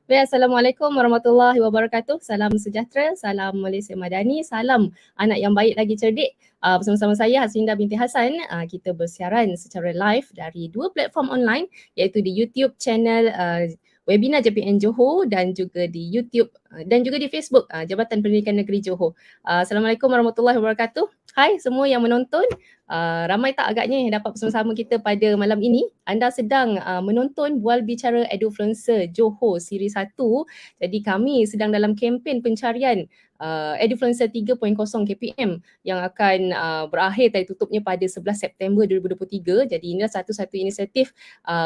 Baik, Assalamualaikum warahmatullahi wabarakatuh. Salam sejahtera, salam Malaysia Madani, salam anak yang baik lagi cerdik. Bersama-sama saya Haslinda binti Hassan, kita bersiaran secara live dari dua platform online iaitu di YouTube channel Webinar JPN Johor dan juga di YouTube dan juga di Facebook Jabatan Pendidikan Negeri Johor. Assalamualaikum warahmatullahi wabarakatuh. Hai semua yang menonton. Ramai tak agaknya yang dapat bersama-sama kita pada malam ini. Anda sedang menonton Bual Bicara Edufluencer Johor Siri 1. Jadi kami sedang dalam kempen pencarian Edufluencer 3.0 KPM yang akan berakhir tadi tutupnya pada 11 September 2023. Jadi inilah satu-satu inisiatif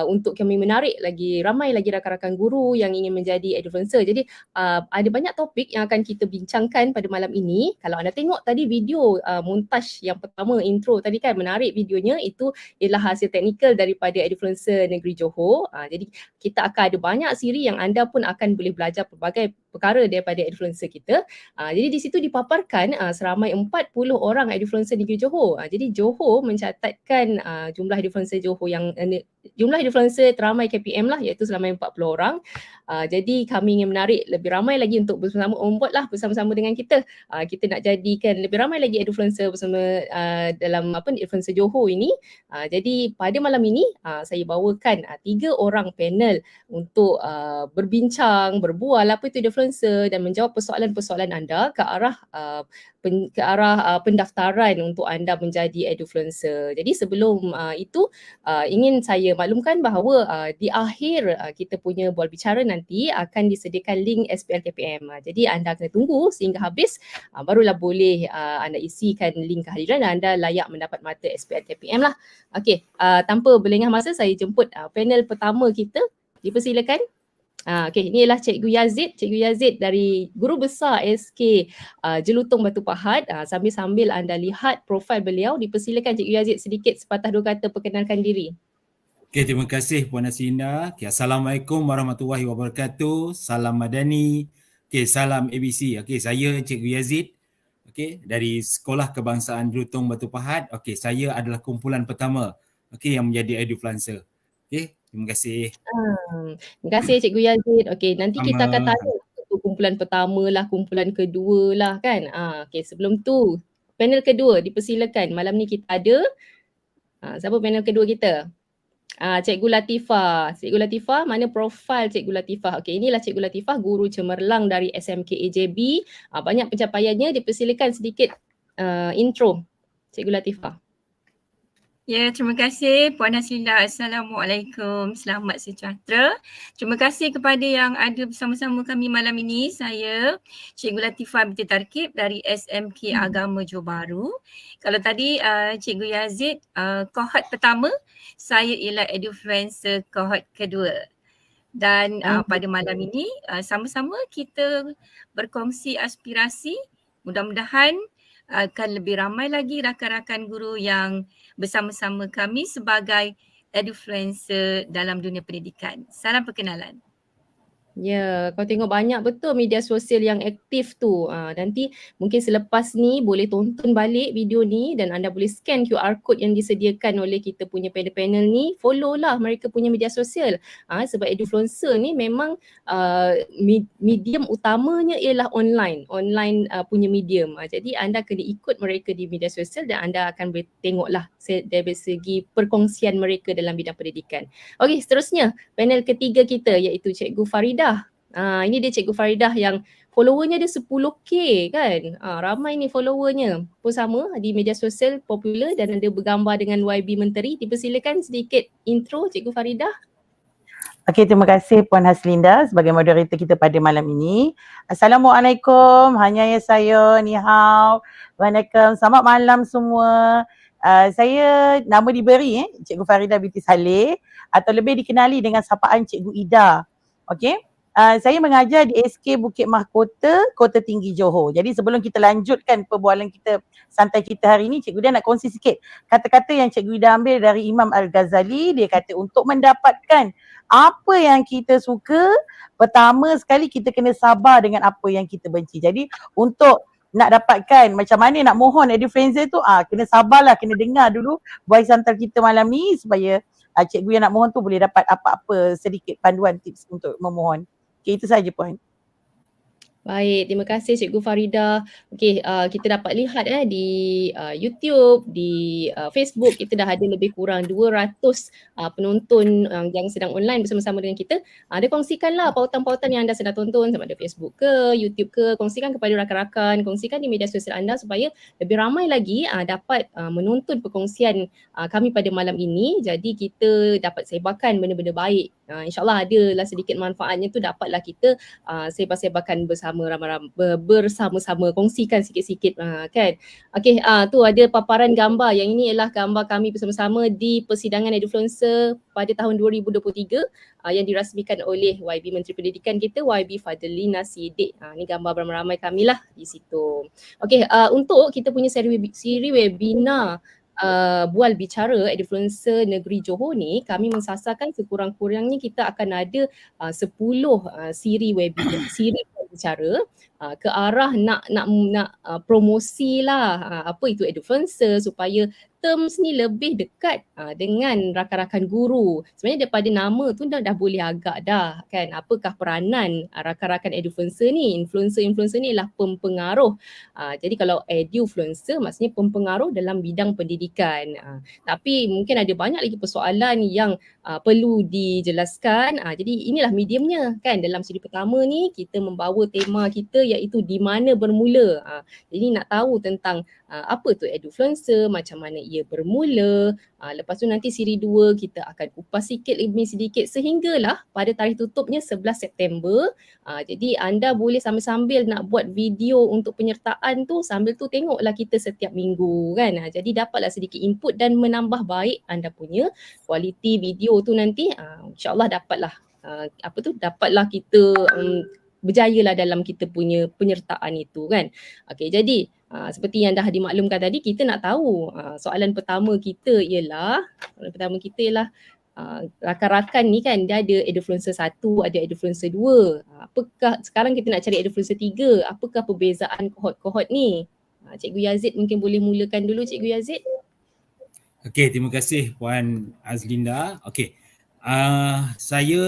untuk kami menarik lagi ramai lagi rakan-rakan guru yang ingin menjadi Edufluencer. Jadi ada banyak topik yang akan kita bincangkan pada malam ini. Kalau anda tengok tadi video montaj yang pertama intro tadi kan, menarik videonya, itu ialah hasil teknikal daripada Edufluencer Negeri Johor. Jadi kita akan ada banyak siri yang anda pun akan boleh belajar pelbagai perkara daripada Edufluencer kita. Jadi di situ dipaparkan seramai 40 orang Edufluencer Negeri Johor. Jadi Johor mencatatkan jumlah Edufluencer Johor yang jumlah Edufluencer teramai KPM lah, iaitu seramai 40 orang. Jadi kami ingin menarik lebih ramai lagi untuk bersama on board lah bersama-sama dengan kita. Kita nak jadikan lebih ramai lagi Edufluencer bersama dalam Edufluencer Johor ini. Jadi pada malam ini saya bawakan 3 orang panel untuk berbincang, berbual apa itu Edufluencer dan menjawab persoalan-persoalan anda ke arah pendaftaran untuk anda menjadi Edufluencer. Jadi sebelum itu ingin saya maklumkan bahawa di akhir kita punya bual bicara nanti akan disediakan link SPL KPM. Jadi anda kena tunggu sehingga habis barulah boleh anda isikan link kehadiran dan anda layak mendapat mata SPL KPM lah. Okey, tanpa berlengah masa saya jemput panel pertama kita. Dipersilakan. Okey, ini ialah Cikgu Yazid. Cikgu Yazid dari Guru Besar SK Jelutong Batu Pahat. Sambil-sambil anda lihat profil beliau, dipersilakan Cikgu Yazid sedikit sepatah dua kata perkenalkan diri. Okay, terima kasih Puan Haslinda. Okay, Assalamualaikum warahmatullahi wabarakatuh. Salam Madani. Okay, salam ABC. Okay, saya Cikgu Yazid. Okay, dari Sekolah Kebangsaan Jelutong Batu Pahat. Okay, saya adalah kumpulan pertama yang menjadi Edufluencer. Okay, terima kasih. Terima kasih Cikgu Yazid. Okey, nanti kita akan tanya untuk kumpulan pertama lah, kumpulan kedua lah kan. Okey, sebelum tu panel kedua dipersilakan. Malam ni kita ada siapa panel kedua kita? Cikgu Latifah. Cikgu Latifah, mana profil Cikgu Latifah? Okey, inilah Cikgu Latifah, guru cemerlang dari SMK AJB. Banyak pencapaiannya, dipersilakan sedikit intro Cikgu Latifah. Ya, terima kasih Puan Haslinda. Assalamualaikum. Selamat sejahtera. Terima kasih kepada yang ada bersama-sama kami malam ini. Saya Cikgu Latifah binti Tarkib dari SMK Agama Johor Bahru. Kalau tadi Cikgu Yazid kohort pertama, saya ialah Edufluencer kohort kedua. Dan pada malam ini sama-sama kita berkongsi aspirasi. Mudah-mudahan akan lebih ramai lagi rakan-rakan guru yang bersama-sama kami sebagai Edufluencer dalam dunia pendidikan. Salam perkenalan. Ya, kau tengok banyak betul media sosial yang aktif tu. Nanti mungkin selepas ni boleh tonton balik video ni dan anda boleh scan QR code yang disediakan oleh kita punya panel-panel ni. Follow lah mereka punya media sosial. Sebab Edufluencer ni memang medium utamanya ialah online. Online punya medium. Jadi anda kena ikut mereka di media sosial dan anda akan boleh tengok lah dari segi perkongsian mereka dalam bidang pendidikan. Okey, seterusnya panel ketiga kita iaitu Cikgu Faridah. Ini dia Cikgu Faridah yang followernya dia 10k kan. Ramai ni followernya. Pun sama di media sosial popular dan ada bergambar dengan YB Menteri. Dipersilakan sedikit intro Cikgu Faridah. Okey, terima kasih Puan Haslinda sebagai moderator kita pada malam ini. Assalamualaikum, hanya saya, ni hao. Waalaikumsalam, selamat malam semua. Saya nama diberi Cikgu Faridah binti Saleh atau lebih dikenali dengan sapaan Cikgu Ida. Okey. Saya mengajar di SK Bukit Mahkota, Kota Tinggi Johor. Jadi sebelum kita lanjutkan perbualan kita santai kita hari ini, Cikgu Ida nak kongsi sikit kata-kata yang Cikgu Ida ambil dari Imam Al-Ghazali. Dia kata untuk mendapatkan apa yang kita suka, pertama sekali kita kena sabar dengan apa yang kita benci. Jadi untuk nak dapatkan macam mana nak mohon Edufluencer tu, kena sabarlah, kena dengar dulu voice hantar kita malam ni supaya cikgu yang nak mohon tu boleh dapat apa-apa sedikit panduan tips untuk memohon. Okay, itu saja Puan. Baik, terima kasih Cikgu Farida. Okey, kita dapat lihat di YouTube, di Facebook, kita dah ada lebih kurang 200 penonton yang sedang online bersama-sama dengan kita. Ada kongsikanlah pautan-pautan yang anda sedang tonton sama ada Facebook ke, YouTube ke, kongsikan kepada rakan-rakan, kongsikan di media sosial anda supaya lebih ramai lagi dapat menonton perkongsian kami pada malam ini. Jadi kita dapat sebarkan benda-benda baik. InsyaAllah adalah sedikit manfaatnya tu dapatlah kita sebar-sebarkan bersama-sama, kongsikan sikit-sikit kan. Okey, tu ada paparan gambar. Yang ini ialah gambar kami bersama-sama di persidangan Edufluencer pada tahun 2023 yang dirasmikan oleh YB Menteri Pendidikan kita, YB Fadlina Siddiq. Ni gambar beramai-ramai kami lah di situ. Okey, untuk kita punya siri webinar Bual Bicara Edufluencer Negeri Johor ni, kami mensasarkan sekurang-kurangnya kita akan ada 10 siri webinar, siri bicara ke arah nak promosi lah apa itu Edufluencer supaya terms ni lebih dekat dengan rakan-rakan guru. Sebenarnya daripada nama tu dah boleh agak dah kan apakah peranan rakan-rakan Edufluencer ni. Influencer ni ialah pempengaruh. Jadi kalau Edufluencer maksudnya pempengaruh dalam bidang pendidikan. Tapi mungkin ada banyak lagi persoalan yang perlu dijelaskan. Jadi inilah mediumnya kan. Dalam siri pertama ni kita membawa tema kita iaitu di mana bermula. Jadi nak tahu tentang apa tu Edufluencer, macam mana ia bermula. Lepas tu nanti siri 2 kita akan kupas sikit lebih sedikit sehinggalah pada tarikh tutupnya 11 September. Jadi anda boleh sambil-sambil nak buat video untuk penyertaan tu, sambil tu tengoklah kita setiap minggu kan. Jadi dapatlah sedikit input dan menambah baik anda punya kualiti video tu nanti. InsyaAllah dapatlah dapatlah kita berjayalah dalam kita punya penyertaan itu kan. Okey, jadi seperti yang dah dimaklumkan tadi, kita nak tahu soalan pertama kita ialah rakan-rakan ni kan dia ada Edufluencer 1, ada Edufluencer 2. Apakah sekarang kita nak cari Edufluencer 3? Apakah perbezaan kohort-kohort ni? Cikgu Yazid mungkin boleh mulakan dulu Cikgu Yazid. Okey, terima kasih Puan Azlinda. Okey. Saya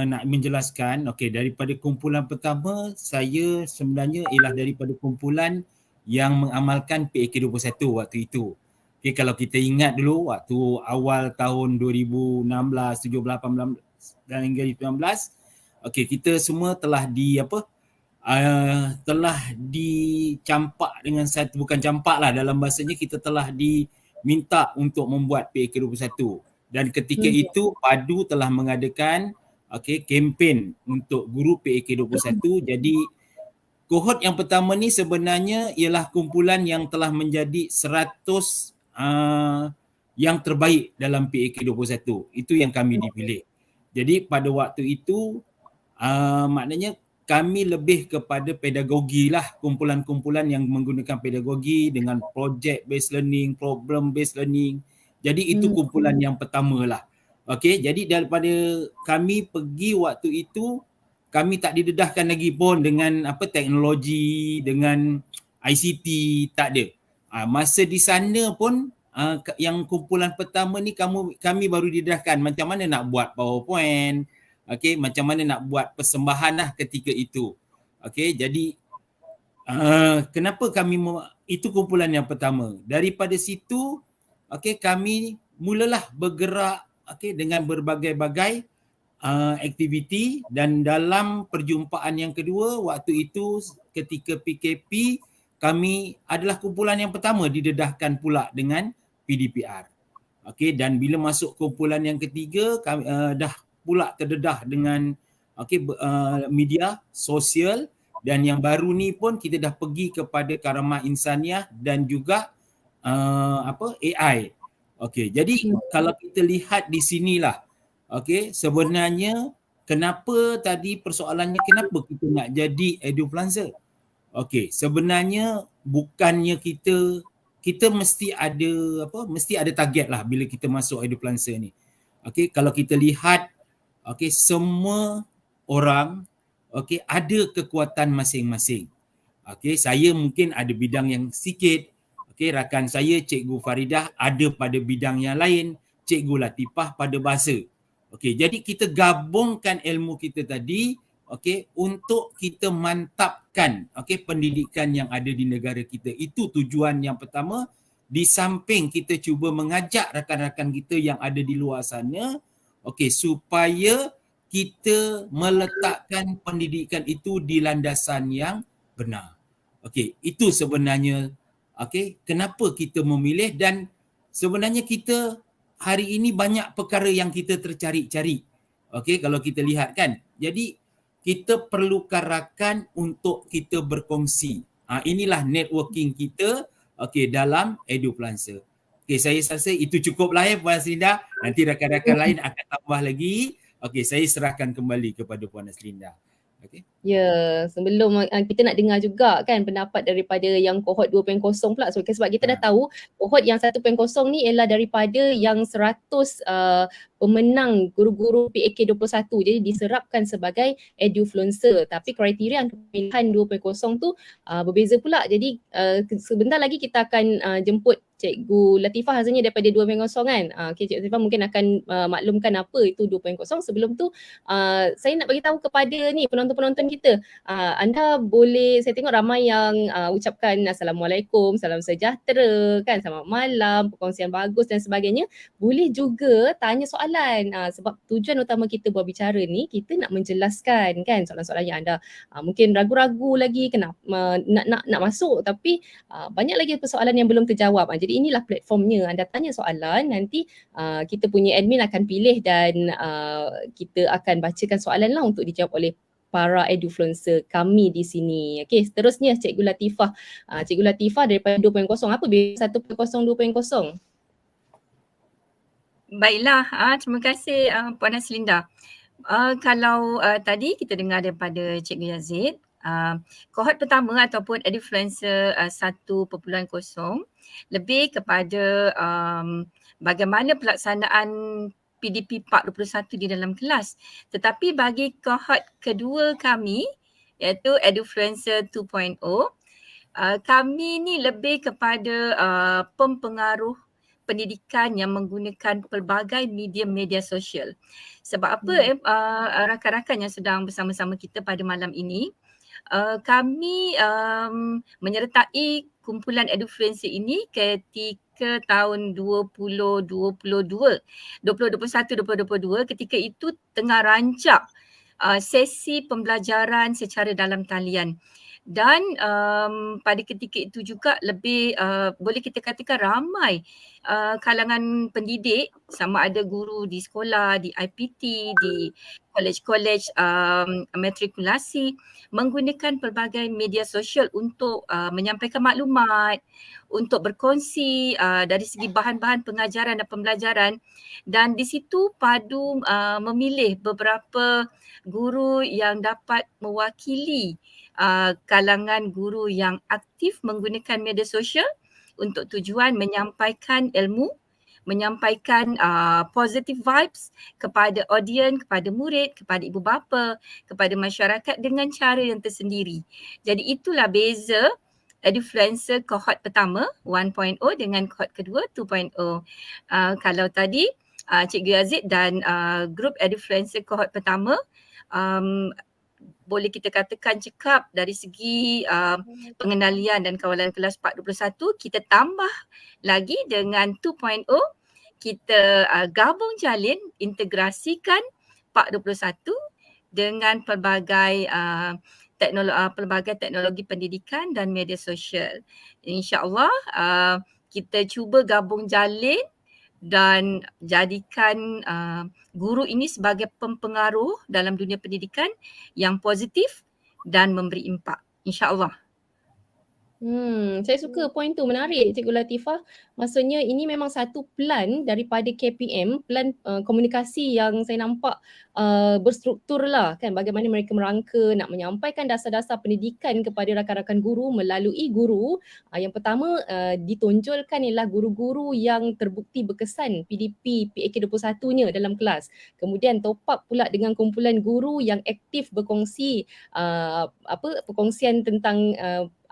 nak menjelaskan daripada kumpulan pertama saya sebenarnya ialah daripada kumpulan yang mengamalkan PAK 21 waktu itu. Okey, kalau kita ingat dulu waktu awal tahun 2016, 17, 18 dan hingga 19, okey, kita semua telah telah dicampak dengan satu, bukan campak lah, dalam bahasanya kita telah diminta untuk membuat PAK 21. Dan ketika itu PADU telah mengadakan kempen untuk guru PAK 21. Jadi kohort yang pertama ni sebenarnya ialah kumpulan yang telah menjadi 100 yang terbaik dalam PAK 21. Itu yang kami dipilih. Jadi pada waktu itu maknanya kami lebih kepada pedagogi lah, kumpulan-kumpulan yang menggunakan pedagogi dengan project based learning, problem based learning. Jadi itu kumpulan yang pertama lah. Okey, jadi daripada kami pergi waktu itu, kami tak didedahkan lagi pun dengan teknologi, dengan ICT, tak ada. Masa di sana pun yang kumpulan pertama ni kami baru didedahkan macam mana nak buat PowerPoint, okey, macam mana nak buat persembahan lah ketika itu. Okey, jadi kenapa kami itu kumpulan yang pertama. Daripada situ kami mulalah bergerak dengan berbagai-bagai aktiviti, dan dalam perjumpaan yang kedua waktu itu ketika PKP kami adalah kumpulan yang pertama didedahkan pula dengan PDPR. Dan bila masuk kumpulan yang ketiga kami dah pula terdedah dengan media sosial, dan yang baru ni pun kita dah pergi kepada karamah insaniah dan juga AI. Jadi kalau kita lihat di sinilah sebenarnya kenapa tadi persoalannya kenapa kita nak jadi Edufluencer. Sebenarnya bukannya kita mesti ada target lah bila kita masuk Edufluencer ni. Kalau kita lihat semua orang ada kekuatan masing-masing. Saya mungkin ada bidang yang sikit. Rakan saya Cikgu Faridah ada pada bidang yang lain, Cikgu Latifah pada bahasa. Jadi kita gabungkan ilmu kita tadi okey, untuk kita mantapkan okey pendidikan yang ada di negara kita. Itu tujuan yang pertama, di samping kita cuba mengajak rakan-rakan kita yang ada di luar sana okey supaya kita meletakkan pendidikan itu di landasan yang benar. Okey, itu sebenarnya okey kenapa kita memilih, dan sebenarnya kita hari ini banyak perkara yang kita tercari-cari. Okey, kalau kita lihat kan. Jadi kita perlukan rakan untuk kita berkongsi. Inilah networking kita okey dalam Edufluencer. Okey, saya rasa itu cukuplah Puan Haslinda. Nanti rakan-rakan lain akan tambah lagi. Okey, saya serahkan kembali kepada Puan Haslinda. Okey. Ya, sebelum kita nak dengar juga kan pendapat daripada yang kohort 2.0 pula. Sebab kita dah tahu kohort yang 1.0 ni ialah daripada yang 100 pemenang guru-guru PAK 21. Jadi diserapkan sebagai Edufluencer. Tapi kriteria untuk pilihan 2.0 tu berbeza pula. Jadi sebentar lagi kita akan jemput Cikgu Latifah rasanya daripada 2.0 kan. Okay, Cikgu Latifah mungkin akan maklumkan apa itu 2.0. Sebelum tu saya nak bagi tahu kepada ni penonton-penonton kita. Anda boleh, saya tengok ramai yang ucapkan Assalamualaikum, salam sejahtera kan, selamat malam, perkongsian bagus dan sebagainya. Boleh juga tanya soalan sebab tujuan utama kita buat bicara ni, kita nak menjelaskan kan soalan-soalan yang anda mungkin ragu-ragu lagi kenapa nak masuk, tapi banyak lagi persoalan yang belum terjawab. Jadi inilah platformnya, anda tanya soalan, nanti kita punya admin akan pilih dan kita akan bacakan soalan lah untuk dijawab oleh para Edufluencer kami di sini. Okey, seterusnya Cikgu Latifah. Cikgu Latifah daripada 2.0, apa beza 1.0 2.0? Baiklah, terima kasih Puan Haslinda. Kalau tadi kita dengar daripada Cikgu Yazid, kohort pertama ataupun Edufluencer 1.0 lebih kepada bagaimana pelaksanaan PDP 421 di dalam kelas. Tetapi bagi kohort kedua kami, iaitu Edufluencer 2.0, kami ni lebih kepada pempengaruh pendidikan yang menggunakan pelbagai media sosial. Sebab apa rakan-rakan yang sedang bersama-sama kita pada malam ini, kami menyertai kumpulan Edufluencer ini ketika tahun 2021 ketika itu tengah rancak sesi pembelajaran secara dalam talian. Dan pada ketika itu juga lebih boleh kita katakan ramai kalangan pendidik, sama ada guru di sekolah, di IPT, di kolej-kolej matrikulasi, menggunakan pelbagai media sosial untuk menyampaikan maklumat, untuk berkongsi dari segi bahan-bahan pengajaran dan pembelajaran, dan di situ padu memilih beberapa guru yang dapat mewakili kalangan guru yang aktif menggunakan media sosial untuk tujuan menyampaikan ilmu, menyampaikan positive vibes kepada audiens, kepada murid, kepada ibu bapa, kepada masyarakat dengan cara yang tersendiri. Jadi itulah beza Edufluencer kohort pertama 1.0 dengan kohort kedua 2.0. Kalau tadi Cikgu Yazid dan grup Edufluencer kohort pertama boleh kita katakan cekap dari segi pengendalian dan kawalan kelas 421, kita tambah lagi dengan 2.0, kita gabung jalin, integrasikan 421 dengan pelbagai teknologi pendidikan dan media sosial. InsyaAllah kita cuba gabung jalin dan jadikan guru ini sebagai pempengaruh dalam dunia pendidikan yang positif dan memberi impak, insya-Allah. Saya suka poin tu, menarik Cikgu Latifah. Maksudnya ini memang satu plan daripada KPM, plan komunikasi yang saya nampak berstruktur lah kan, bagaimana mereka merangka nak menyampaikan dasar-dasar pendidikan kepada rakan-rakan guru melalui guru. Yang pertama ditonjolkan ialah guru-guru yang terbukti berkesan PDP PAK 21-nya dalam kelas. Kemudian top up pula dengan kumpulan guru yang aktif berkongsi perkongsian tentang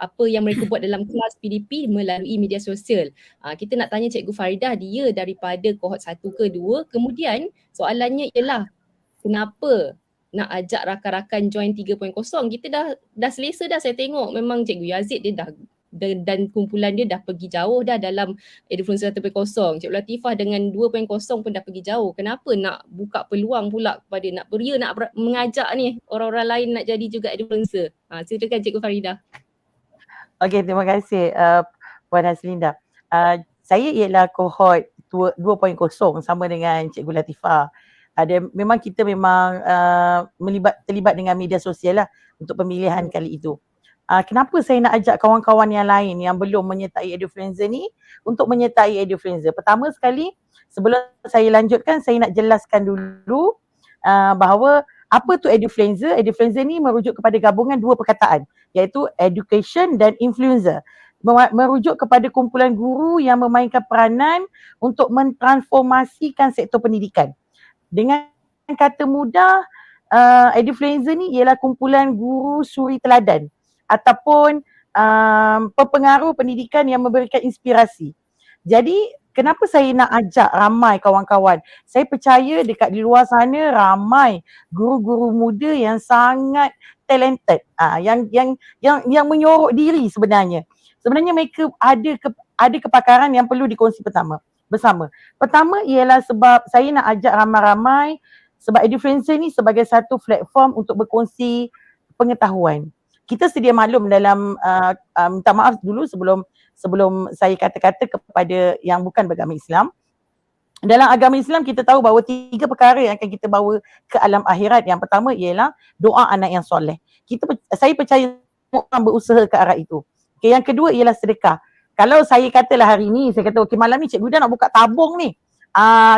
apa yang mereka buat dalam kelas PDP melalui media sosial. Kita nak tanya Cikgu Faridah, dia daripada kohort 1 ke 2. Kemudian soalannya ialah kenapa nak ajak rakan-rakan join 3.0. Kita dah selesa dah, saya tengok memang Cikgu Yazid dia dah dan kumpulan dia dah pergi jauh dah dalam Edufluencer 1.0. Cikgu Latifah dengan 2.0 pun dah pergi jauh. Kenapa nak buka peluang pula kepada nak beria nak mengajak ni orang-orang lain nak jadi juga influencer? Silakan Cikgu Faridah. Okey, terima kasih Puan Haslinda. Saya ialah kohort 2.0 sama dengan Cikgu Latifah. Memang kita memang terlibat dengan media sosial lah untuk pemilihan kali itu. Kenapa saya nak ajak kawan-kawan yang lain yang belum menyertai Edufluencer ni untuk menyertai Edufluencer? Pertama sekali, sebelum saya lanjutkan, saya nak jelaskan dulu bahawa apa tu Edufluencer? Edufluencer ni merujuk kepada gabungan dua perkataan, iaitu education dan influencer. Merujuk kepada kumpulan guru yang memainkan peranan untuk mentransformasikan sektor pendidikan. Dengan kata mudah, Edufluencer ni ialah kumpulan guru suri teladan ataupun pepengaruh pendidikan yang memberikan inspirasi. Jadi kenapa saya nak ajak ramai kawan-kawan? Saya percaya dekat di luar sana ramai guru-guru muda yang sangat talented, yang menyorok diri sebenarnya. Sebenarnya mereka ada kepakaran yang perlu dikongsi bersama. Pertama ialah sebab saya nak ajak ramai-ramai sebab Edufluencer ni sebagai satu platform untuk berkongsi pengetahuan. Kita sedia maklum dalam minta maaf dulu sebelum saya kata-kata kepada yang bukan beragama Islam. Dalam agama Islam kita tahu bahawa 3 perkara yang akan kita bawa ke alam akhirat. Yang pertama ialah doa anak yang soleh. Saya percaya semua orang berusaha ke arah itu. Okay, yang kedua ialah sedekah. Kalau saya katalah hari ni, saya kata okey malam ni cikgu dah nak buka tabung ni.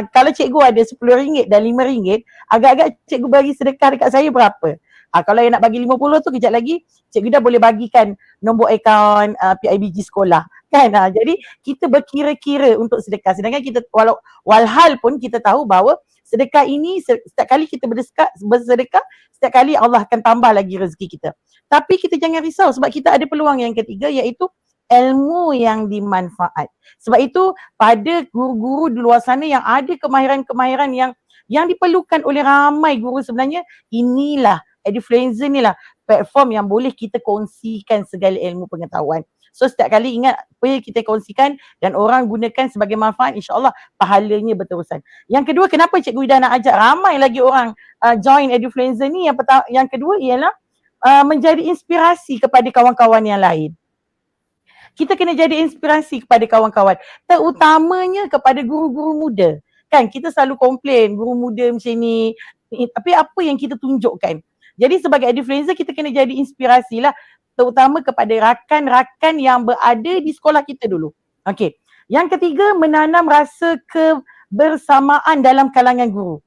Kalau cikgu ada RM10 dan RM5, agak-agak cikgu bagi sedekah dekat saya berapa? Kalau yang nak bagi 50 tu kejap lagi cikgu dah boleh bagikan nombor akaun PIBG sekolah kan. Jadi kita berkira-kira untuk sedekah. Sedangkan kita walhal pun kita tahu bahawa sedekah ini setiap kali kita bersedekah, setiap kali Allah akan tambah lagi rezeki kita. Tapi kita jangan risau sebab kita ada peluang yang ketiga, iaitu ilmu yang dimanfaat. Sebab itu pada guru-guru di luar sana yang ada kemahiran-kemahiran yang diperlukan oleh ramai guru, sebenarnya inilah Edufluencer ni lah platform yang boleh kita kongsikan segala ilmu pengetahuan. So setiap kali ingat apa yang kita kongsikan dan orang gunakan sebagai manfaat, insya-Allah pahalanya berterusan. Yang kedua, kenapa Cikgu Ida nak ajak ramai lagi orang join Edufluencer ni? Yang kedua ialah menjadi inspirasi kepada kawan-kawan yang lain. Kita kena jadi inspirasi kepada kawan-kawan, terutamanya kepada guru-guru muda. Kan kita selalu komplain guru muda macam ni, tapi apa yang kita tunjukkan? Jadi sebagai Edufluencer kita kena jadi inspirasi lah, terutama kepada rakan-rakan yang berada di sekolah kita dulu. Okey. Yang ketiga, menanam rasa kebersamaan dalam kalangan guru.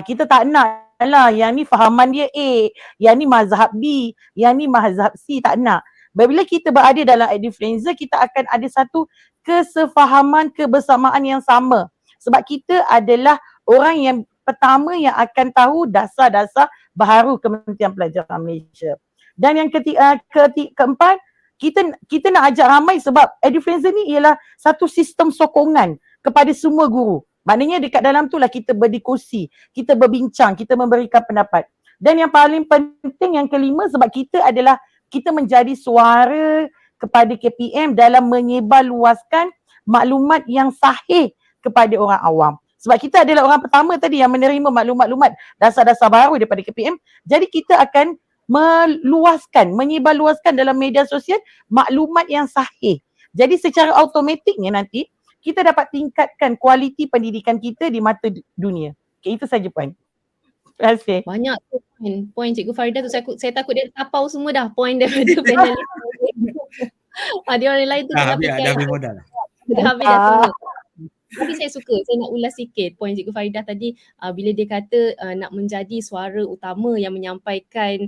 Kita tak nak lah yang ni fahaman dia A, yang ni mazhab B, yang ni mazhab C, tak nak. Bila kita berada dalam Edufluencer, kita akan ada satu kesefahaman, kebersamaan yang sama. Sebab kita adalah orang yang pertama yang akan tahu dasar-dasar baharu Kementerian Pelajaran Malaysia. Dan yang keempat, kita nak ajak ramai sebab Edufluencer ni ialah satu sistem sokongan kepada semua guru. Maknanya dekat dalam tu lah kita berdiskusi, kita berbincang, kita memberikan pendapat. Dan yang paling penting yang kelima, sebab kita menjadi suara kepada KPM dalam menyebarluaskan maklumat yang sahih kepada orang awam. Sebab kita adalah orang pertama tadi yang menerima maklumat-maklumat dasar-dasar baru daripada KPM. Jadi kita akan menyebarluaskan dalam media sosial maklumat yang sahih. Jadi secara automatiknya nanti kita dapat tingkatkan kualiti pendidikan kita di mata dunia. Okay, itu saja Puan. Terima kasih. Banyak tu poin Cikgu Faridah tu, saya takut dia tapau semua dah poin daripada panel ni. Dia orang lain tu dah habis modal. Dah habis dah semua. Tapi saya nak ulas sikit poin Cikgu Faridah tadi bila dia kata nak menjadi suara utama yang menyampaikan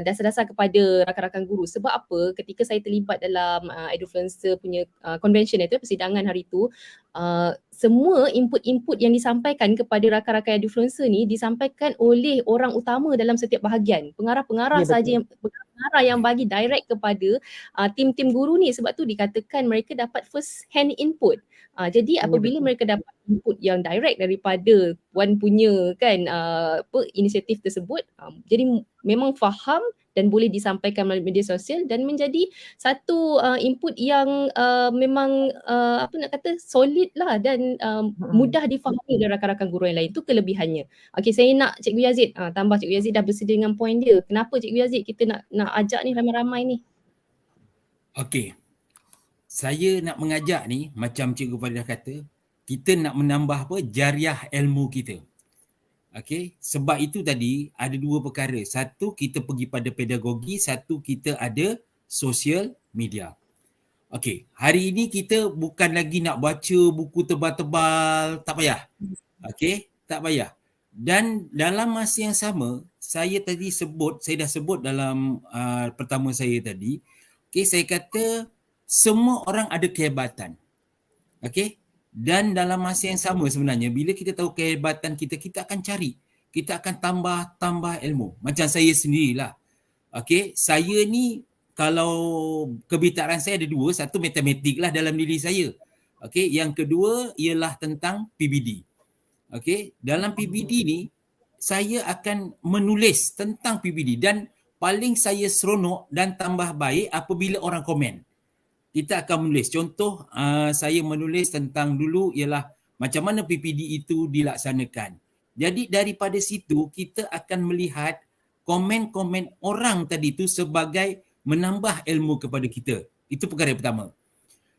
dasar-dasar kepada rakan-rakan guru. Sebab apa? Ketika saya terlibat dalam Edufluencer punya convention itu, persidangan hari itu, semua input-input yang disampaikan kepada rakan-rakan influencer ni disampaikan oleh orang utama dalam setiap bahagian. Pengarah-pengarah Ya, saja betul. yang pengarah yang bagi direct kepada tim-tim guru ni, sebab tu dikatakan mereka dapat first hand input. Jadi Ya, apabila betul. mereka dapat input yang direct daripada Puan punya kan inisiatif tersebut, jadi memang faham dan boleh disampaikan melalui media sosial dan menjadi satu input yang memang apa nak kata solid lah dan mudah difahami oleh rakan-rakan guru yang lain. Itu kelebihannya. Okey, saya nak Cikgu Yazid tambah. Cikgu Yazid dah bersedia dengan poin dia. Kenapa Cikgu Yazid kita nak ajak ni ramai-ramai ni? Okey. Saya nak mengajak ni, macam Cikgu Faridah kata, kita nak menambah apa? Jariah ilmu kita. Okey, sebab itu tadi ada dua perkara. Satu, kita pergi pada pedagogi, satu kita ada social media. Okey, hari ini kita bukan lagi nak baca buku tebal-tebal, tak payah. Okey, tak payah. Dan dalam masa yang sama, saya dah sebut dalam pertama saya tadi, okey, saya kata semua orang ada kehebatan. Okey? Dan dalam masa yang sama sebenarnya, bila kita tahu kehebatan kita, kita akan cari. Kita akan tambah ilmu. Macam saya sendirilah. Okey, saya ni kalau kebitaran saya ada dua, satu matematik lah dalam diri saya. Okey, yang kedua ialah tentang PBD. Okey, dalam PBD ni saya akan menulis tentang PBD dan paling saya seronok dan tambah baik apabila orang komen. Kita akan menulis. Contoh saya menulis tentang dulu ialah macam mana PPD itu dilaksanakan. Jadi daripada situ kita akan melihat komen-komen orang tadi itu sebagai menambah ilmu kepada kita. Itu perkara yang pertama.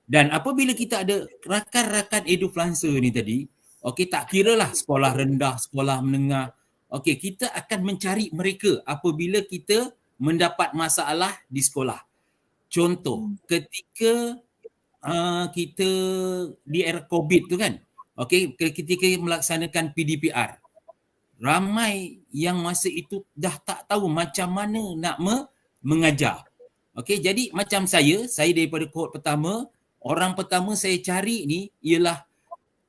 Dan apabila kita ada rakan-rakan edufluencer ni tadi, okey, tak kiralah sekolah rendah, sekolah menengah. Okey, kita akan mencari mereka apabila kita mendapat masalah di sekolah. Contoh, ketika kita di era COVID tu kan, okey, ketika melaksanakan PDPR, ramai yang masa itu dah tak tahu macam mana nak mengajar. Okey, jadi macam saya daripada kohort pertama, orang pertama saya cari ni ialah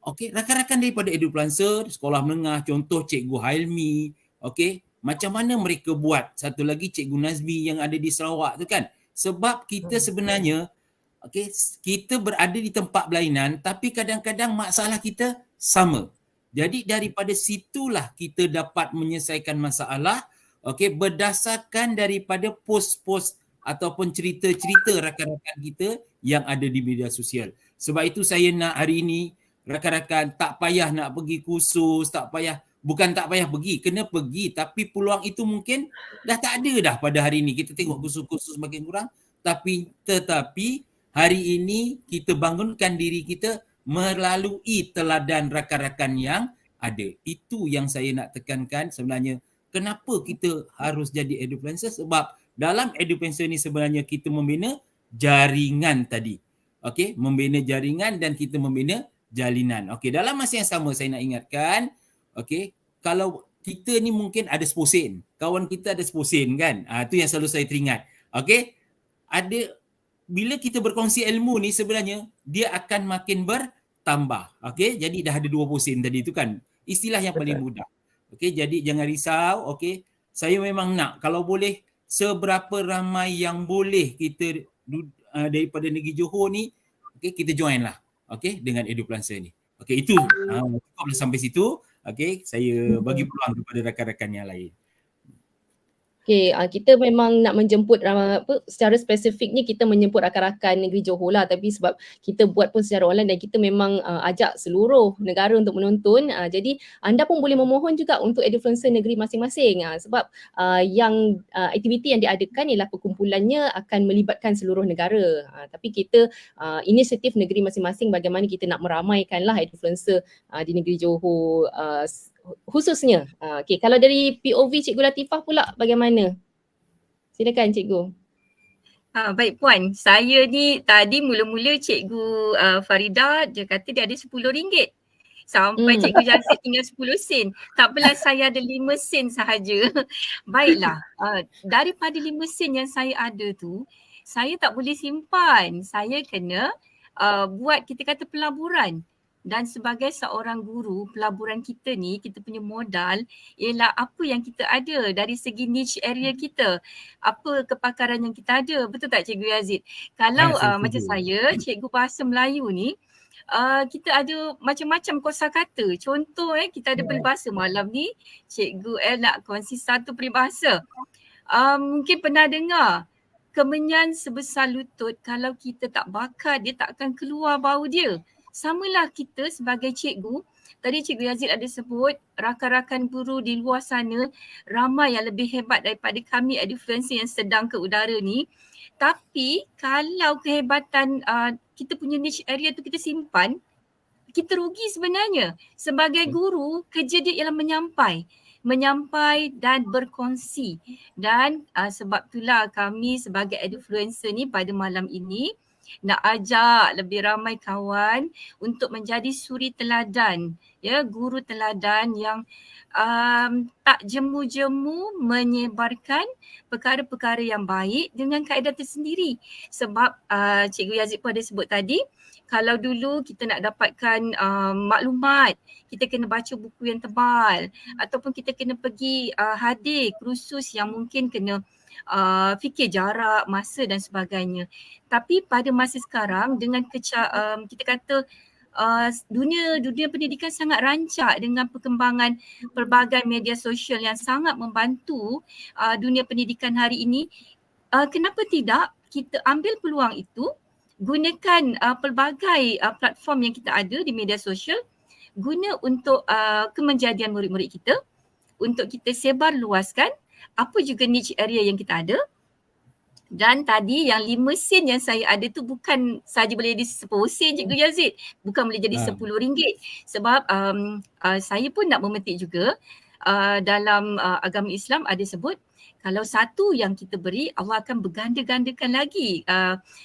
okey, rakan-rakan daripada edufluencer, sekolah menengah, contoh Cikgu Hailmi, okey, macam mana mereka buat. Satu lagi Cikgu Nazmi yang ada di Sarawak tu kan. Sebab kita sebenarnya okey, kita berada di tempat berlainan tapi kadang-kadang masalah kita sama. Jadi daripada situlah kita dapat menyelesaikan masalah, okey, berdasarkan daripada post-post ataupun cerita-cerita rakan-rakan kita yang ada di media sosial. Sebab itu saya nak hari ini rakan-rakan tak payah nak pergi kursus, bukan tak payah pergi, kena pergi, tapi peluang itu mungkin dah tak ada dah pada hari ini. Kita tengok kursus-kursus makin kurang, tetapi hari ini kita bangunkan diri kita melalui teladan rakan-rakan yang ada. Itu yang saya nak tekankan sebenarnya. Kenapa kita harus jadi edufluencer? Sebab dalam edufluencer ni sebenarnya kita membina jaringan tadi. Okey, membina jaringan dan kita membina jalinan. Okey, dalam masa yang sama saya nak ingatkan, okey, kalau kita ni mungkin ada 10 sen, kawan kita ada 10 sen kan? Itu yang selalu saya teringat. Okey, ada bila kita berkongsi ilmu ni sebenarnya dia akan makin bertambah. Okey, jadi dah ada 20 sen tadi tu kan. Istilah yang paling mudah. Okey, jadi jangan risau. Okey, saya memang nak kalau boleh seberapa ramai yang boleh kita daripada negeri Johor ni, okey, kita join lah. Okey, dengan edufluencer ni. Okey, itu cukuplah sampai situ. Okey, saya bagi peluang kepada rakan-rakan yang lain. Okay, kita memang nak menjemput secara spesifik ni kita menjemput rakan-rakan negeri Johor lah, tapi sebab kita buat pun secara online dan kita memang ajak seluruh negara untuk menonton, jadi anda pun boleh memohon juga untuk edufluencer negeri masing-masing, sebab yang aktiviti yang diadakan ialah perkumpulannya akan melibatkan seluruh negara, tapi kita inisiatif negeri masing-masing bagaimana kita nak meramaikan lah edufluencer di negeri Johor khususnya. Okay, kalau dari POV Cikgu Latifah pula bagaimana? Silakan Cikgu. Baik Puan, saya ni tadi mula-mula Cikgu Faridah dia kata dia ada RM10. Sampai Cikgu Yazid tinggal 10 sen. Tak apalah, saya ada 5 sen sahaja. Baiklah, daripada 5 sen yang saya ada tu, saya tak boleh simpan. Saya kena buat kita kata pelaburan. Dan sebagai seorang guru, pelaburan kita ni, kita punya modal ialah apa yang kita ada dari segi niche area kita. Apa kepakaran yang kita ada. Betul tak Cikgu Yazid? Kalau Saya macam setuju. saya, Cikgu Bahasa Melayu ni, kita ada macam-macam kosakata. Contoh kita ada peribahasa malam ni, Cikgu nak kongsi satu peribahasa. Mungkin pernah dengar, kemenyan sebesar lutut, kalau kita tak bakar dia tak akan keluar bau dia. Samalah kita sebagai cikgu, tadi Cikgu Yazid ada sebut rakan-rakan guru di luar sana ramai yang lebih hebat daripada kami influencer yang sedang ke udara ni. Tapi kalau kehebatan kita punya niche area tu kita simpan, kita rugi sebenarnya. Sebagai guru, kerja dia ialah menyampai dan berkongsi. Dan sebab itulah kami sebagai influencer ni pada malam ini nak ajak lebih ramai kawan untuk menjadi suri teladan, ya, guru teladan yang tak jemu-jemu menyebarkan perkara-perkara yang baik dengan kaedah tersendiri. Sebab Cikgu Yazid pun ada sebut tadi, kalau dulu kita nak dapatkan maklumat, kita kena baca buku yang tebal ataupun kita kena pergi hadir kursus yang mungkin kena fikir jarak, masa dan sebagainya. Tapi pada masa sekarang dengan kita kata dunia pendidikan sangat rancak dengan perkembangan pelbagai media sosial yang sangat membantu dunia pendidikan hari ini. Kenapa tidak kita ambil peluang itu, gunakan pelbagai platform yang kita ada di media sosial, guna untuk kemenjadian murid-murid kita, untuk kita sebar luaskan apa juga niche area yang kita ada. Dan tadi yang 5 sen yang saya ada tu bukan saja boleh jadi 10 sen Cikgu Yazid, bukan boleh jadi RM10. Sebab saya pun nak memetik juga dalam agama Islam ada sebut, kalau satu yang kita beri, Allah akan berganda-gandakan lagi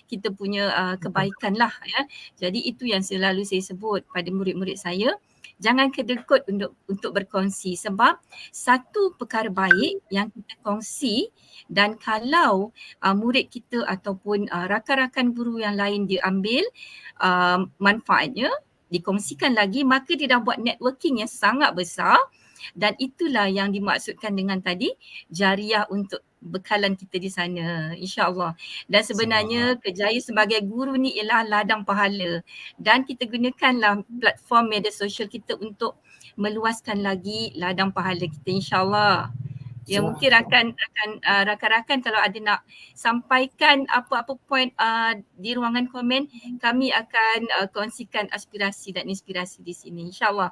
kita punya kebaikan lah, ya. Jadi itu yang selalu saya sebut pada murid-murid saya. Jangan kedekut untuk berkongsi, sebab satu perkara baik yang kita kongsi, dan kalau murid kita ataupun rakan-rakan guru yang lain dia ambil manfaatnya, dikongsikan lagi, maka dia dah buat networking yang sangat besar. Dan itulah yang dimaksudkan dengan tadi jariah untuk bekalan kita di sana, insya-Allah. Dan sebenarnya kerjaya sebagai guru ni ialah ladang pahala, dan kita gunakanlah platform media sosial kita untuk meluaskan lagi ladang pahala kita, insya-Allah. Ya, mungkin rakan-rakan kalau ada nak sampaikan apa-apa point di ruangan komen, kami akan kongsikan aspirasi dan inspirasi di sini, insya-Allah.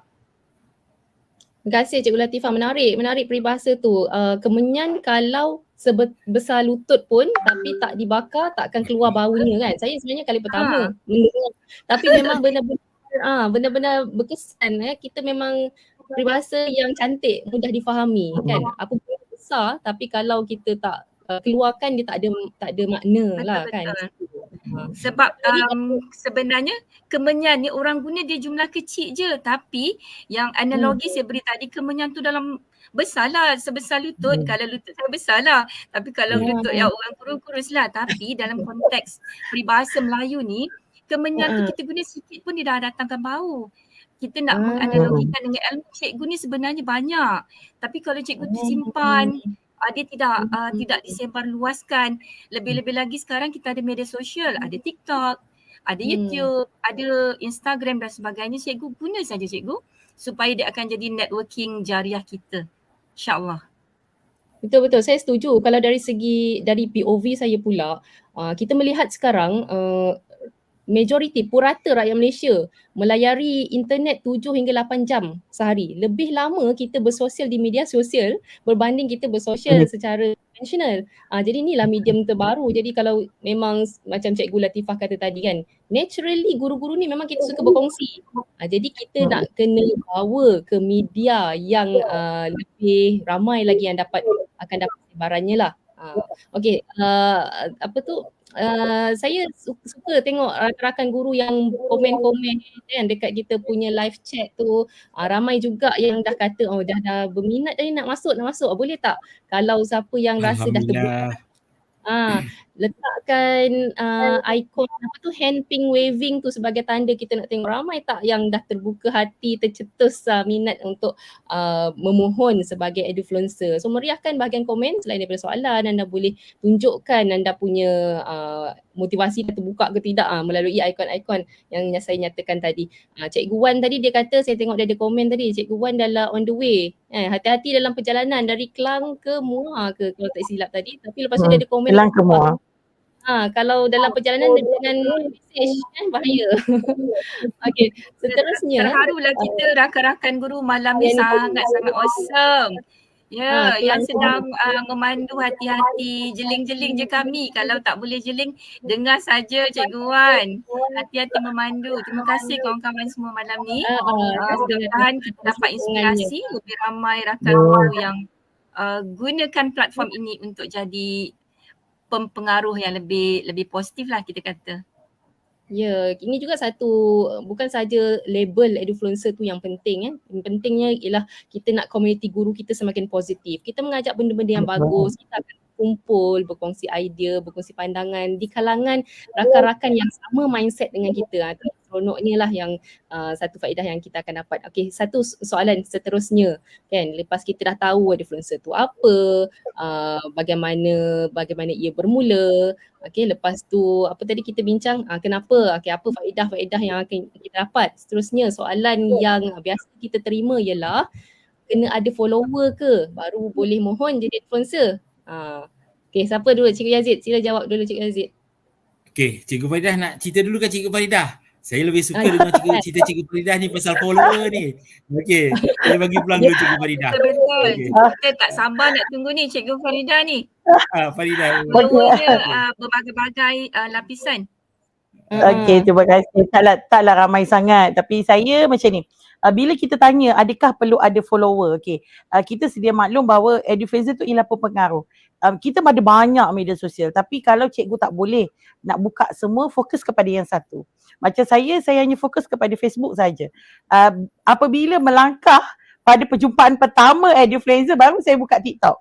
Terima kasih Cikgu Latifah, menarik peribahasa tu. Kemenyan kalau sebesar lutut pun tapi tak dibakar tak akan keluar baunya kan. Saya sebenarnya kali pertama mendengar. Tapi memang benar-benar berkesan kita memang peribahasa yang cantik, mudah difahami kan. Apa pun besar tapi kalau kita tak keluarkan dia tak ada makna lah kan. Sebab sebenarnya kemenyan ni orang guna dia jumlah kecil je, tapi yang analogi saya beri tadi, kemenyan tu dalam besar lah, sebesar lutut. Kalau lutut saya besar lah, tapi kalau lutut yang orang kurus lah. Tapi dalam konteks peribahasa Melayu ni, kemenyan tu kita guna sikit pun dia dah datangkan bau. Kita nak menganalogikan dengan ilmu cikgu ni sebenarnya banyak, tapi kalau cikgu tu simpan, dia tidak disebar luaskan. Lebih-lebih lagi sekarang kita ada media sosial, ada TikTok, ada YouTube, ada Instagram dan sebagainya. Cikgu guna saja cikgu supaya dia akan jadi networking jariah kita, insya-Allah. Betul-betul, saya setuju. Kalau dari POV saya pula, kita melihat sekarang majoriti purata rakyat Malaysia melayari internet 7 hingga 8 jam sehari. Lebih lama kita bersosial di media sosial berbanding kita bersosial secara konvensional. Jadi inilah medium terbaru. Jadi kalau memang macam Cikgu Latifah kata tadi kan, naturally guru-guru ni memang kita suka berkongsi. Jadi kita nak kena bawa ke media yang lebih ramai lagi yang akan dapat sebarannya lah. Okey, saya suka tengok rakan-rakan guru yang komen-komen kan dekat kita punya live chat tu. Ramai juga yang dah kata dah berminat dah nak masuk. Boleh tak kalau siapa yang rasa dah terbuka letakkan ikon apa tu, hand pink waving tu sebagai tanda kita nak tengok ramai tak yang dah terbuka hati, tercetus minat untuk memohon sebagai edufluencer. So meriahkan bahagian komen. Selain daripada soalan, anda boleh tunjukkan anda punya motivasi dah terbuka ke tidak melalui ikon-ikon yang saya nyatakan tadi. Cikgu Wan tadi dia kata, saya tengok dia ada komen tadi, Cikgu Wan dah on the way. Hati-hati dalam perjalanan dari Kelang ke Muar ke kalau tak silap tadi. Tapi lepas tu dia ada komen Kelang ke Muar. kalau dalam perjalanan dengan mesej bahaya. Okey, seterusnya terharulah kita rakan-rakan guru malam ni sangat-sangat awesome. Ya, yang sedang memandu hati-hati, jeling-jeling je kami. Kalau tak boleh jeling, dengar saja Cikgu Wan. Hati-hati memandu. Terima kasih kawan-kawan semua malam ni. Mudah-mudahan kita dapat inspirasi lebih ramai rakan guru yang gunakan platform ini untuk jadi pengaruh yang lebih positif lah kita kata. Ya, ini juga satu, bukan saja label edufluencer tu yang penting Yang pentingnya ialah kita nak komuniti guru kita semakin positif. Kita mengajak benda-benda yang bagus, kita akan kumpul, berkongsi idea, berkongsi pandangan di kalangan rakan-rakan yang sama mindset dengan kita. Seronoknya lah yang satu faedah yang kita akan dapat. Okey, satu soalan seterusnya kan, lepas kita dah tahu edufluencer tu apa, bagaimana ia bermula. Okey, lepas tu apa tadi kita bincang, kenapa, apa faedah-faedah yang akan kita dapat. Seterusnya soalan yang biasa kita terima ialah kena ada follower ke baru boleh mohon jadi influencer. Okey, siapa dulu? Cikgu Yazid, sila jawab dulu Cikgu Yazid. Okey, Cikgu Faridah nak cerita dulu kan Cikgu Faridah? Saya lebih suka dengan cerita Cikgu Faridah ni pasal follower ni. Okey, saya bagi peluang dulu Cikgu Faridah. Betul. Kita tak sabar nak tunggu ni Cikgu Faridah ni. Faridah. Followernya berbagai-bagai lapisan. Okey, terima kasih. Taklah ramai sangat, tapi saya macam ni. Bila kita tanya adakah perlu ada follower, okey. Kita sedia maklum bahawa edufluencer tu ialah pengaruh. Kita ada banyak media sosial, tapi kalau cikgu tak boleh nak buka semua, fokus kepada yang satu. Macam saya hanya fokus kepada Facebook saja. Apabila melangkah pada perjumpaan pertama edufluencer, baru saya buka TikTok.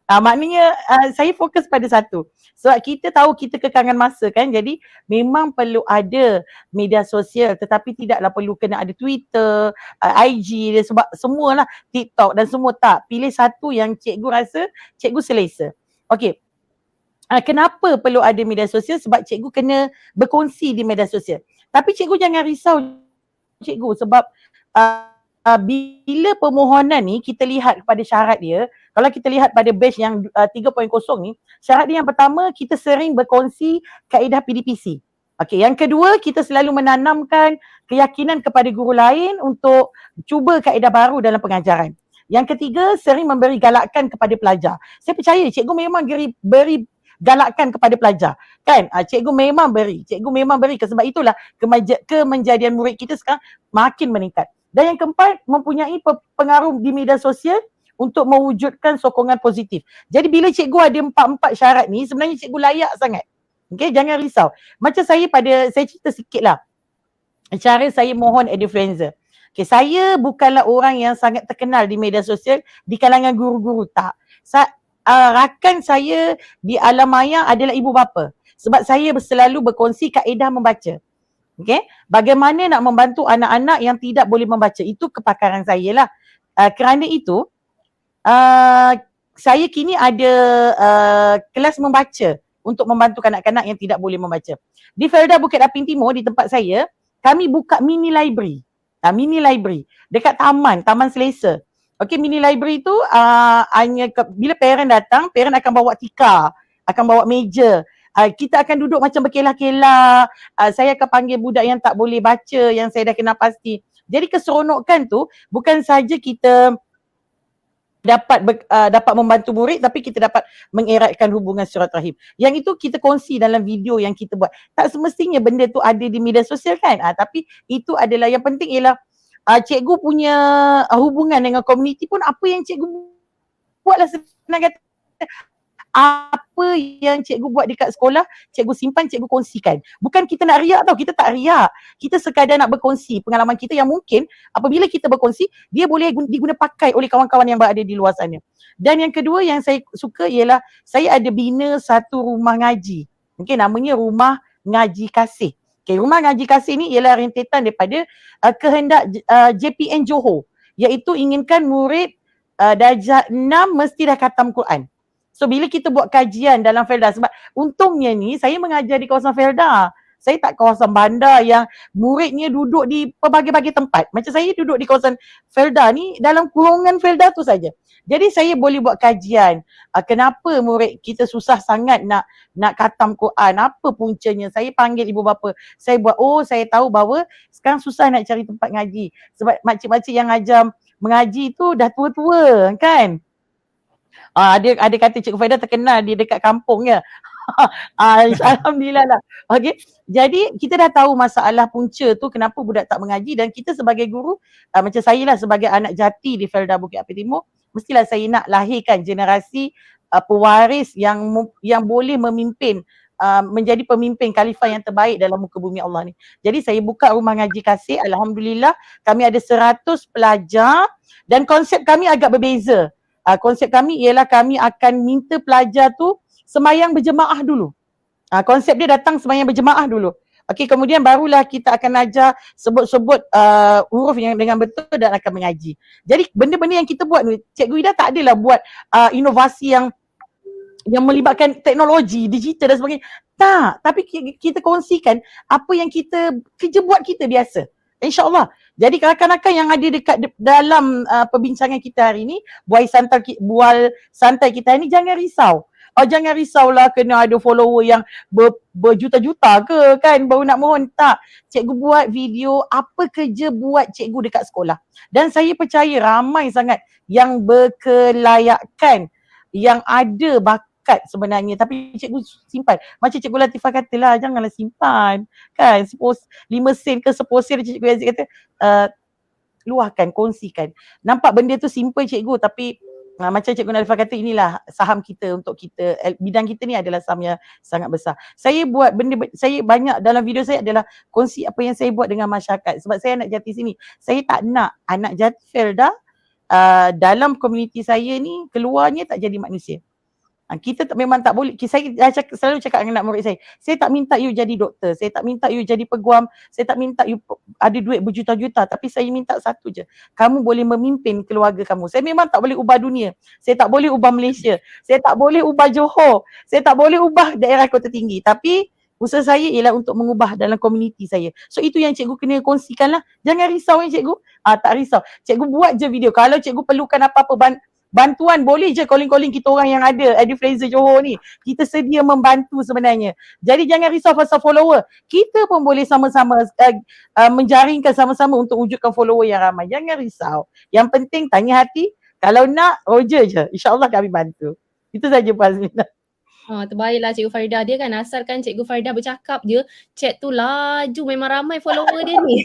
Maknanya saya fokus pada satu. Sebab kita tahu kita kekangan masa kan, jadi memang perlu ada media sosial, tetapi tidaklah perlu kena ada Twitter, IG dan sebab semualah, TikTok dan semua tak. Pilih satu yang cikgu rasa cikgu selesa. Okey. Kenapa perlu ada media sosial? Sebab cikgu kena berkongsi di media sosial. Tapi cikgu jangan risau cikgu, sebab bila permohonan ni kita lihat kepada syarat dia, kalau kita lihat pada batch yang 3.0 ni, syarat dia yang pertama kita sering berkongsi kaedah PDPC. Okey, yang kedua kita selalu menanamkan keyakinan kepada guru lain untuk cuba kaedah baru dalam pengajaran. Yang ketiga, sering memberi galakan kepada pelajar. Saya percaya cikgu memang beri galakkan kepada pelajar. Kan? Cikgu memang beri. Sebab itulah kemenjadian murid kita sekarang makin meningkat. Dan yang keempat, mempunyai pengaruh di media sosial untuk mewujudkan sokongan positif. Jadi bila cikgu ada 4 syarat ni, sebenarnya cikgu layak sangat. Okay, jangan risau. Macam saya cerita sikit lah. Cara saya mohon edufluencer. Okay, saya bukanlah orang yang sangat terkenal di media sosial di kalangan guru-guru, tak. Rakan saya di alam maya adalah ibu bapa. Sebab saya selalu berkongsi kaedah membaca. Okay, bagaimana nak membantu anak-anak yang tidak boleh membaca. Itu kepakaran saya lah. Kerana itu, saya kini ada kelas membaca untuk membantu kanak-kanak yang tidak boleh membaca. Di Felda Bukit Aping Timur, di tempat saya, kami buka mini library. Mini library dekat Taman Selesa. Okey, mini library tu hanya bila parent datang, parent akan bawa tikar, akan bawa meja. Kita akan duduk macam berkelah-kelah. Saya akan panggil budak yang tak boleh baca, yang saya dah kenal pasti. Jadi keseronokan tu bukan saja kita dapat membantu murid, tapi kita dapat mengeratkan hubungan silaturahim. Yang itu kita kongsi dalam video yang kita buat. Tak semestinya benda tu ada di media sosial kan, tapi itu adalah yang penting ialah cikgu punya hubungan dengan komuniti pun apa yang cikgu buatlah, senang kata. Apa yang cikgu buat dekat sekolah, cikgu simpan, cikgu kongsikan. Bukan kita nak riak tau, kita tak riak. Kita sekadar nak berkongsi pengalaman kita yang mungkin apabila kita berkongsi, dia boleh diguna pakai oleh kawan-kawan yang berada di luar sana. Dan yang kedua yang saya suka ialah saya ada bina satu rumah ngaji. Okay, namanya Rumah Ngaji Kasih. Okay, Rumah Ngaji Kasih ni ialah rentetan daripada kehendak JPN Johor, iaitu inginkan murid darjah 6 mesti dah khatam Quran. So bila kita buat kajian dalam Felda, sebab untungnya ni saya mengajar di kawasan Felda. Saya tak kawasan bandar yang muridnya duduk di pelbagai-bagai tempat. Macam saya duduk di kawasan Felda ni, dalam kurungan Felda tu saja. Jadi saya boleh buat kajian. Kenapa murid kita susah sangat nak khatam Quran? Apa puncanya? Saya panggil ibu bapa. Saya buat, saya tahu bahawa sekarang susah nak cari tempat ngaji. Sebab makcik-makcik yang ajar mengaji tu dah tua-tua kan. Ada kata Cikgu Faida terkenal di dekat kampung ya. Alhamdulillah lah. Okay. Jadi kita dah tahu masalah punca tu kenapa budak tak mengaji, dan kita sebagai guru, macam saya lah sebagai anak jati di Felda Bukit Api Timur, mestilah saya nak lahirkan generasi pewaris yang boleh memimpin, menjadi pemimpin khalifah yang terbaik dalam muka bumi Allah ni. Jadi saya buka Rumah Ngaji Kasih. Alhamdulillah kami ada 100 pelajar dan konsep kami agak berbeza. Konsep kami ialah kami akan minta pelajar tu semayang berjemaah dulu. Konsep dia datang semayang berjemaah dulu. Okey, kemudian barulah kita akan ajar sebut-sebut huruf yang dengan betul dan akan mengaji. Jadi benda-benda yang kita buat ni, Cikgu Ida tak adalah buat inovasi yang melibatkan teknologi, digital dan sebagainya. Tak, tapi kita kongsikan apa yang kerja buat kita biasa. InsyaAllah. Jadi rakan-rakan yang ada dekat dalam perbincangan kita hari ni, bual santai kita hari ni, jangan risau. Jangan risaulah kena ada follower yang berjuta-juta ke kan baru nak mohon. Tak. Cikgu buat video apa kerja buat cikgu dekat sekolah. Dan saya percaya ramai sangat yang berkelayakan, yang ada bakat sebenarnya, tapi cikgu simpan. Macam Cikgu Latifah katalah, janganlah simpan. Kan 5 sen ke 10 sen, Cikgu Yazid kata, luahkan, kongsikan. Nampak benda tu simple cikgu, tapi macam Cikgu Latifah kata, inilah saham kita untuk kita. Bidang kita ni adalah saham yang sangat besar. Saya buat saya banyak dalam video saya adalah kongsi apa yang saya buat dengan masyarakat. Sebab saya anak jati sini. Saya tak nak anak jati Felda dalam komuniti saya ni keluarnya tak jadi manusia. Kita memang tak boleh. Saya selalu cakap dengan anak murid saya tak minta you jadi doktor, saya tak minta you jadi peguam, saya tak minta you ada duit berjuta-juta, tapi saya minta satu je, kamu boleh memimpin keluarga kamu. Saya memang tak boleh ubah dunia, saya tak boleh ubah Malaysia, saya tak boleh ubah Johor, saya tak boleh ubah daerah Kota Tinggi, tapi usaha saya ialah untuk mengubah dalam komuniti saya. So itu yang cikgu kena kongsikan lah. Jangan risau ya cikgu. Tak risau. Cikgu buat je video. Kalau cikgu perlukan apa-apa bantuan, boleh je calling-calling kita orang yang ada Adi Fraser Johor ni. Kita sedia membantu sebenarnya. Jadi jangan risau pasal follower. Kita pun boleh sama-sama menjaringkan sama-sama untuk wujudkan follower yang ramai. Jangan risau. Yang penting tanya hati. Kalau nak, roger je. InsyaAllah kami bantu. Itu saja Puan Azmina. Terbaiklah Cikgu Faridah. Dia kan asalkan Cikgu Faridah bercakap je, chat tu laju, memang ramai follower dia ni.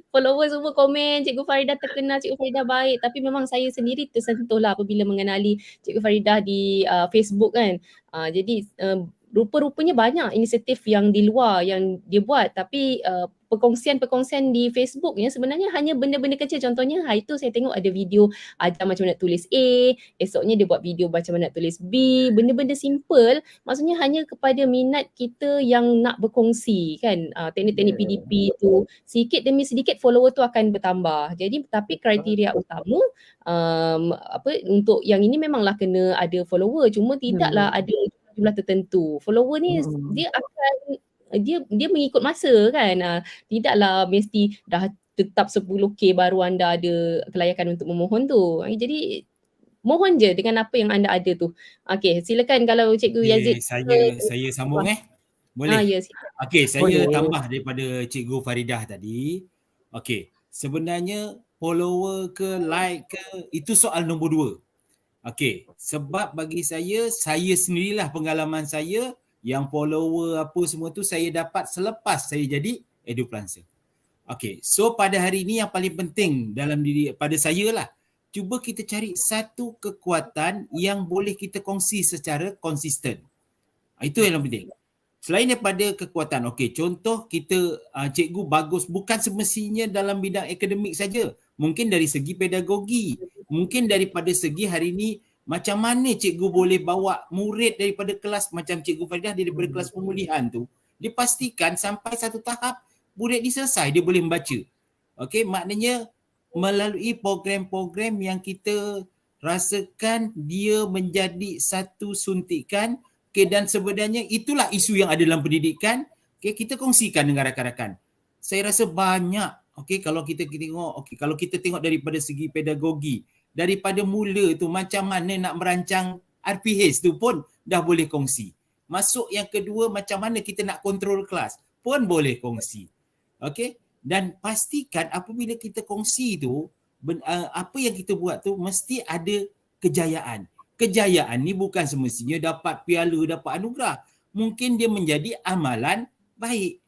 Follower semua komen, Cikgu Faridah terkenal, Cikgu Faridah baik. Tapi memang saya sendiri tersentuh lah apabila mengenali Cikgu Faridah di Facebook kan. Jadi rupa-rupanya banyak inisiatif yang di luar yang dia buat, tapi perkongsian-perkongsian di Facebook ni sebenarnya hanya benda-benda kecil. Contohnya hari tu saya tengok ada video ajar macam mana nak tulis A, esoknya dia buat video macam mana nak tulis B, benda-benda simple, maksudnya hanya kepada minat kita yang nak berkongsi kan. Teknik-teknik PDP tu sedikit demi sedikit follower tu akan bertambah. Jadi tapi kriteria utama untuk yang ini memanglah kena ada follower, cuma tidaklah ada jumlah tertentu. Follower ni dia akan dia mengikut masa kan. Tidaklah mesti dah tetap 10k baru anda ada kelayakan untuk memohon tu. Jadi mohon je dengan apa yang anda ada tu. Okey, silakan kalau Cikgu Yazid. Saya sambung boleh? Ya, okey, saya tambah daripada Cikgu Faridah tadi. Okey, sebenarnya follower ke like ke itu soal nombor 2. Okey, sebab bagi saya sendirilah pengalaman saya yang follower apa semua tu saya dapat selepas saya jadi eduplancer. Okey, so pada hari ini yang paling penting dalam diri pada saya lah, cuba kita cari satu kekuatan yang boleh kita kongsi secara konsisten. Itu yang penting. Selain daripada kekuatan, okey, contoh kita cikgu bagus bukan semestinya dalam bidang akademik saja. Mungkin dari segi pedagogi, mungkin daripada segi hari ini Macam mana cikgu boleh bawa murid daripada kelas macam Cikgu Faridah daripada kelas pemulihan tu, dipastikan sampai satu tahap murid ni selesai dia boleh membaca. Okey, maknanya melalui program-program yang kita rasakan dia menjadi satu suntikan. Okay, dan sebenarnya itulah isu yang ada dalam pendidikan. Okay, kita kongsikan dengan rakan-rakan. Saya rasa banyak. Okay, kalau kita tengok, kalau kita tengok daripada segi pedagogi, daripada mula tu macam mana nak merancang RPH tu pun dah boleh kongsi. Masuk yang kedua, macam mana kita nak kontrol kelas pun boleh kongsi. Okay, dan pastikan apabila kita kongsi tu, apa yang kita buat tu mesti ada kejayaan. Kejayaan ni bukan semestinya dapat piala, dapat anugerah. Mungkin dia menjadi amalan baik.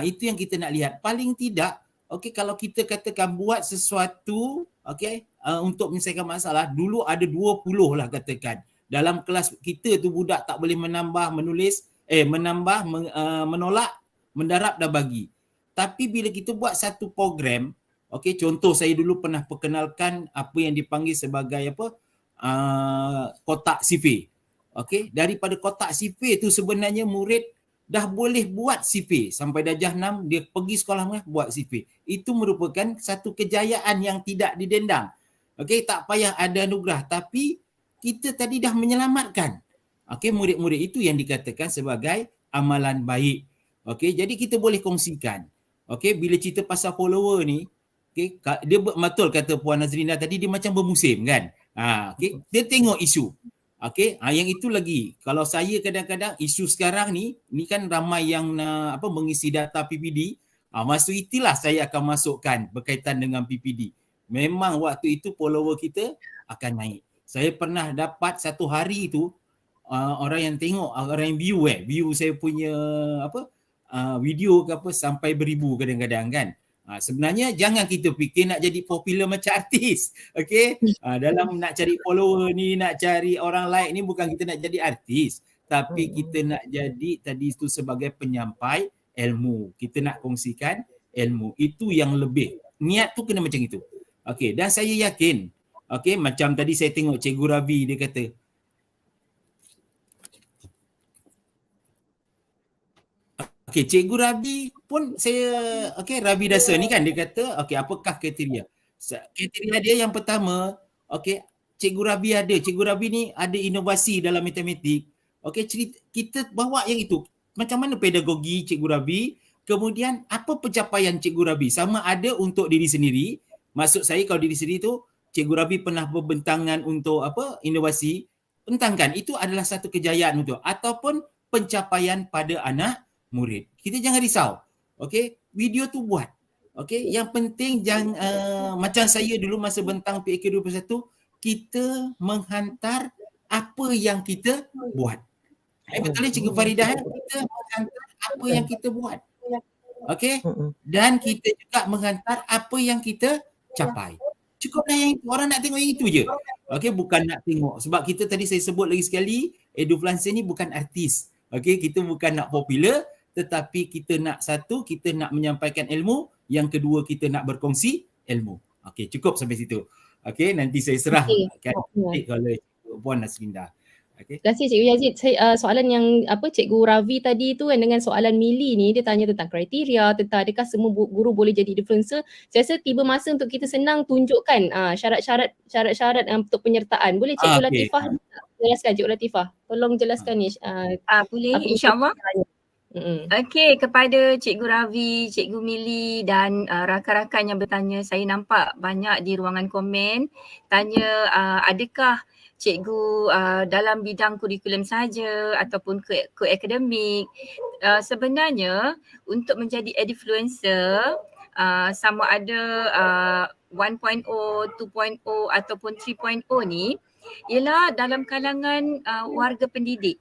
Itu yang kita nak lihat. Paling tidak, okay, kalau kita katakan buat sesuatu, okay, untuk menyelesaikan masalah, dulu ada 20 lah katakan. Dalam kelas kita tu budak tak boleh menambah, menulis, menolak, mendarab dan bagi. Tapi bila kita buat satu program, okay, contoh saya dulu pernah perkenalkan apa yang dipanggil sebagai kotak sifir. Okay, daripada kotak sifir tu sebenarnya murid dah boleh buat sifir. Sampai darjah 6 dia pergi sekolah menengah buat sifir. Itu merupakan satu kejayaan yang tidak didendang. Okay, tak payah ada anugerah. Tapi kita tadi dah menyelamatkan. Okay, murid-murid itu yang dikatakan sebagai amalan baik. Okay, jadi kita boleh kongsikan. Okay, bila cerita pasal follower ni, okay, dia betul kata Puan Nazrina tadi, dia macam bermusim kan. Okay, dia tengok isu. Okay, yang itu lagi. Kalau saya kadang-kadang isu sekarang ni kan ramai yang mengisi data PPD. Masa itulah saya akan masukkan berkaitan dengan PPD. Memang waktu itu follower kita akan naik. Saya pernah dapat satu hari tu orang yang tengok, orang yang view saya punya video ke apa sampai beribu kadang-kadang kan. Sebenarnya jangan kita fikir nak jadi popular macam artis. Okey. Dalam nak cari follower ni, nak cari orang like ni bukan kita nak jadi artis, tapi kita nak jadi tadi itu sebagai penyampai ilmu. Kita nak kongsikan ilmu. Itu yang lebih. Niat tu kena macam itu. Okey, dan saya yakin, okey, macam tadi saya tengok Cikgu Ravi dia kata okey, Cikgu Ravi pun saya, okey, Ravi Dasa ni kan dia kata, okey, apakah kriteria? Kriteria dia yang pertama, okey, Cikgu Ravi ada. Cikgu Ravi ni ada inovasi dalam matematik. Okey, kita bawa yang itu. Macam mana pedagogi Cikgu Ravi? Kemudian apa pencapaian Cikgu Ravi? Sama ada untuk diri sendiri. Maksud saya kalau diri sendiri tu, Cikgu Ravi pernah berbentangan untuk inovasi. Bentangkan, itu adalah satu kejayaan untuk. Ataupun pencapaian pada anak murid. Kita jangan risau. Okey, video tu buat. Okey, yang penting jangan macam saya dulu masa bentang PAK 21, kita menghantar apa yang kita buat. Betul ya Cikgu Faridah, kita menghantar apa yang kita buat. Okey, dan kita juga menghantar apa yang kita capai. Cukuplah yang itu. Orang nak tengok yang itu je. Okey, bukan nak tengok. Sebab kita tadi saya sebut lagi sekali, Edufluencer ni bukan artis. Okey, kita bukan nak popular, tetapi kita nak satu, kita nak menyampaikan ilmu. Yang kedua, kita nak berkongsi ilmu. Okey, cukup sampai situ. Okey, nanti saya serahkan oleh Puan Nazrinda. Okay. Terima kasih Cikgu Yazid. Soalan yang Cikgu Ravi tadi tu kan dengan soalan Mili ni, dia tanya tentang kriteria, tentang adakah semua guru boleh jadi influencer. Saya rasa tiba masa untuk kita senang tunjukkan syarat-syarat untuk penyertaan. Boleh Cikgu Latifah jelaskan, Cikgu Latifah. Tolong jelaskan ni. Boleh, insyaAllah. Okey, kepada Cikgu Ravi, Cikgu Mili dan rakan-rakan yang bertanya, saya nampak banyak di ruangan komen tanya adakah cikgu dalam bidang kurikulum saja ataupun akademik. Sebenarnya untuk menjadi edufluencer sama ada 1.0, 2.0 ataupun 3.0 ni ialah dalam kalangan warga pendidik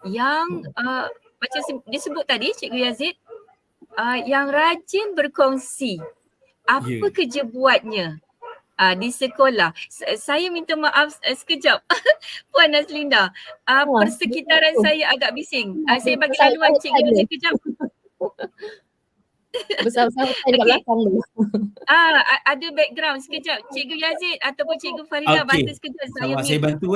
yang macam disebut tadi Cikgu Yazid, yang rajin berkongsi apa kerja buatnya di sekolah. Saya minta maaf sekejap Puan Nazlinda, persekitaran saya agak bising. Saya bagi laluan Cikgu sekejap. Besar-besar stand kat belakang dulu. Ada background sekejap. Cikgu Yazid ataupun Cikgu Farida bantu sekejap saya Awak saya mute. bantu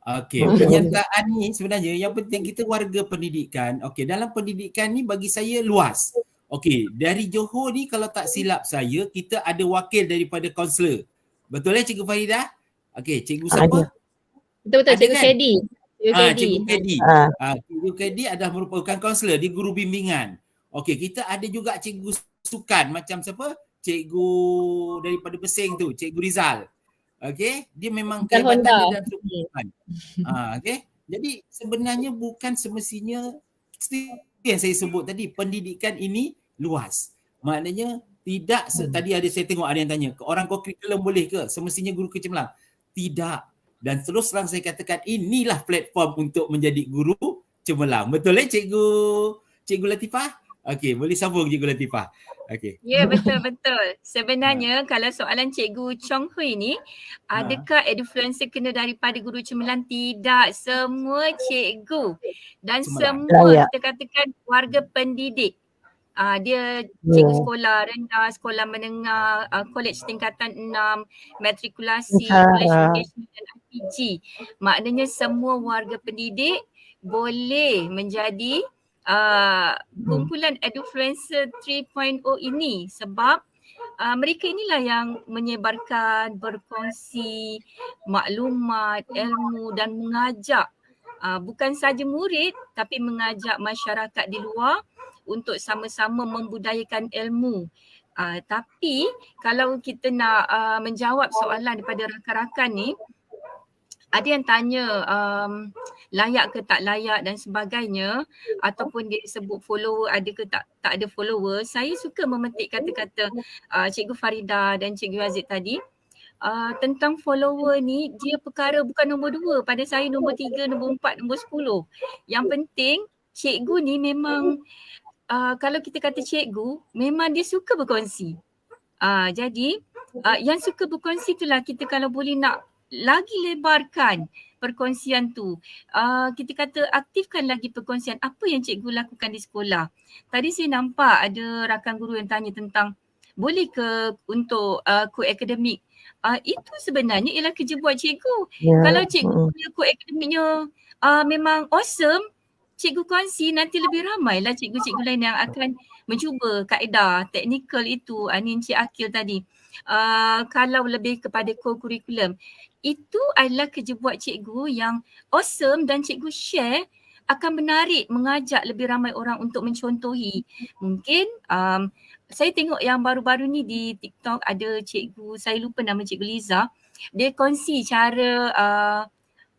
Okey, penyertaan ni sebenarnya yang penting kita warga pendidikan. Okey, dalam pendidikan ni bagi saya luas. Okey, dari Johor ni kalau tak silap saya, kita ada wakil daripada kaunselor. Betul Cikgu Farida? Okey, cikgu siapa? Betul-betul, Ada Cikgu kan? Kedi. Cikgu Kedi. Cikgu Kedi. Cikgu Kedi adalah merupakan kaunselor di guru bimbingan. Okey, kita ada juga cikgu sukan macam siapa? Cikgu daripada Pesing tu, Cikgu Rizal. Okey, dia memang Rizal kelebatan Honda. dia dalam sukan. Okey. Jadi sebenarnya bukan semestinya yang saya sebut tadi, pendidikan ini luas. Maknanya tidak tadi ada saya tengok ada yang tanya, orang co-curriculum boleh ke? Semestinya guru kecemerlang. Tidak. Dan terus terang saya katakan inilah platform untuk menjadi guru cemerlang. Betul Cikgu Latifah? Okey, boleh sambung Cikgu Latifah. Okey. Ya, betul-betul. Sebenarnya kalau soalan Cikgu Chong Hui ni, adakah edufluencer kena daripada guru cemerlang? Tidak, semua cikgu dan semua kita katakan warga pendidik. Dia cikgu sekolah rendah, sekolah menengah, college tingkatan 6, matrikulasi, college engagement dan RPG. Maknanya semua warga pendidik boleh menjadi kumpulan Edufluencer 3.0 ini sebab mereka inilah yang menyebarkan, berkongsi maklumat, ilmu dan mengajak bukan saja murid tapi mengajak masyarakat di luar untuk sama-sama membudayakan ilmu. Tapi kalau kita nak menjawab soalan daripada rakan-rakan ni, ada yang tanya layak ke tak layak dan sebagainya ataupun dia sebut follower ada ke tak ada follower. Saya suka memetik kata-kata Cikgu Farida dan Cikgu Aziz tadi. Tentang follower ni dia perkara bukan nombor 2, pada saya nombor 3, nombor 4, nombor 10. Yang penting cikgu ni memang kalau kita kata cikgu memang dia suka berkongsi. Jadi yang suka berkongsi itulah kita kalau boleh nak lagi lebarkan perkongsian tu. Kita kata aktifkan lagi perkongsian apa yang cikgu lakukan di sekolah. Tadi saya nampak ada rakan guru yang tanya tentang boleh ke untuk co-akademik. Itu sebenarnya ialah kerja buat cikgu. Kalau cikgu punya co-akademiknya memang awesome, cikgu kongsi nanti lebih ramailah cikgu-cikgu lain yang akan mencuba kaedah teknikal itu. Ni Encik Akil tadi. Kalau lebih kepada co-curriculum, itu adalah kerja buat cikgu yang awesome dan cikgu share akan menarik, mengajak lebih ramai orang untuk mencontohi. Mungkin saya tengok yang baru-baru ni di TikTok ada cikgu, saya lupa nama Cikgu Liza, dia kongsi cara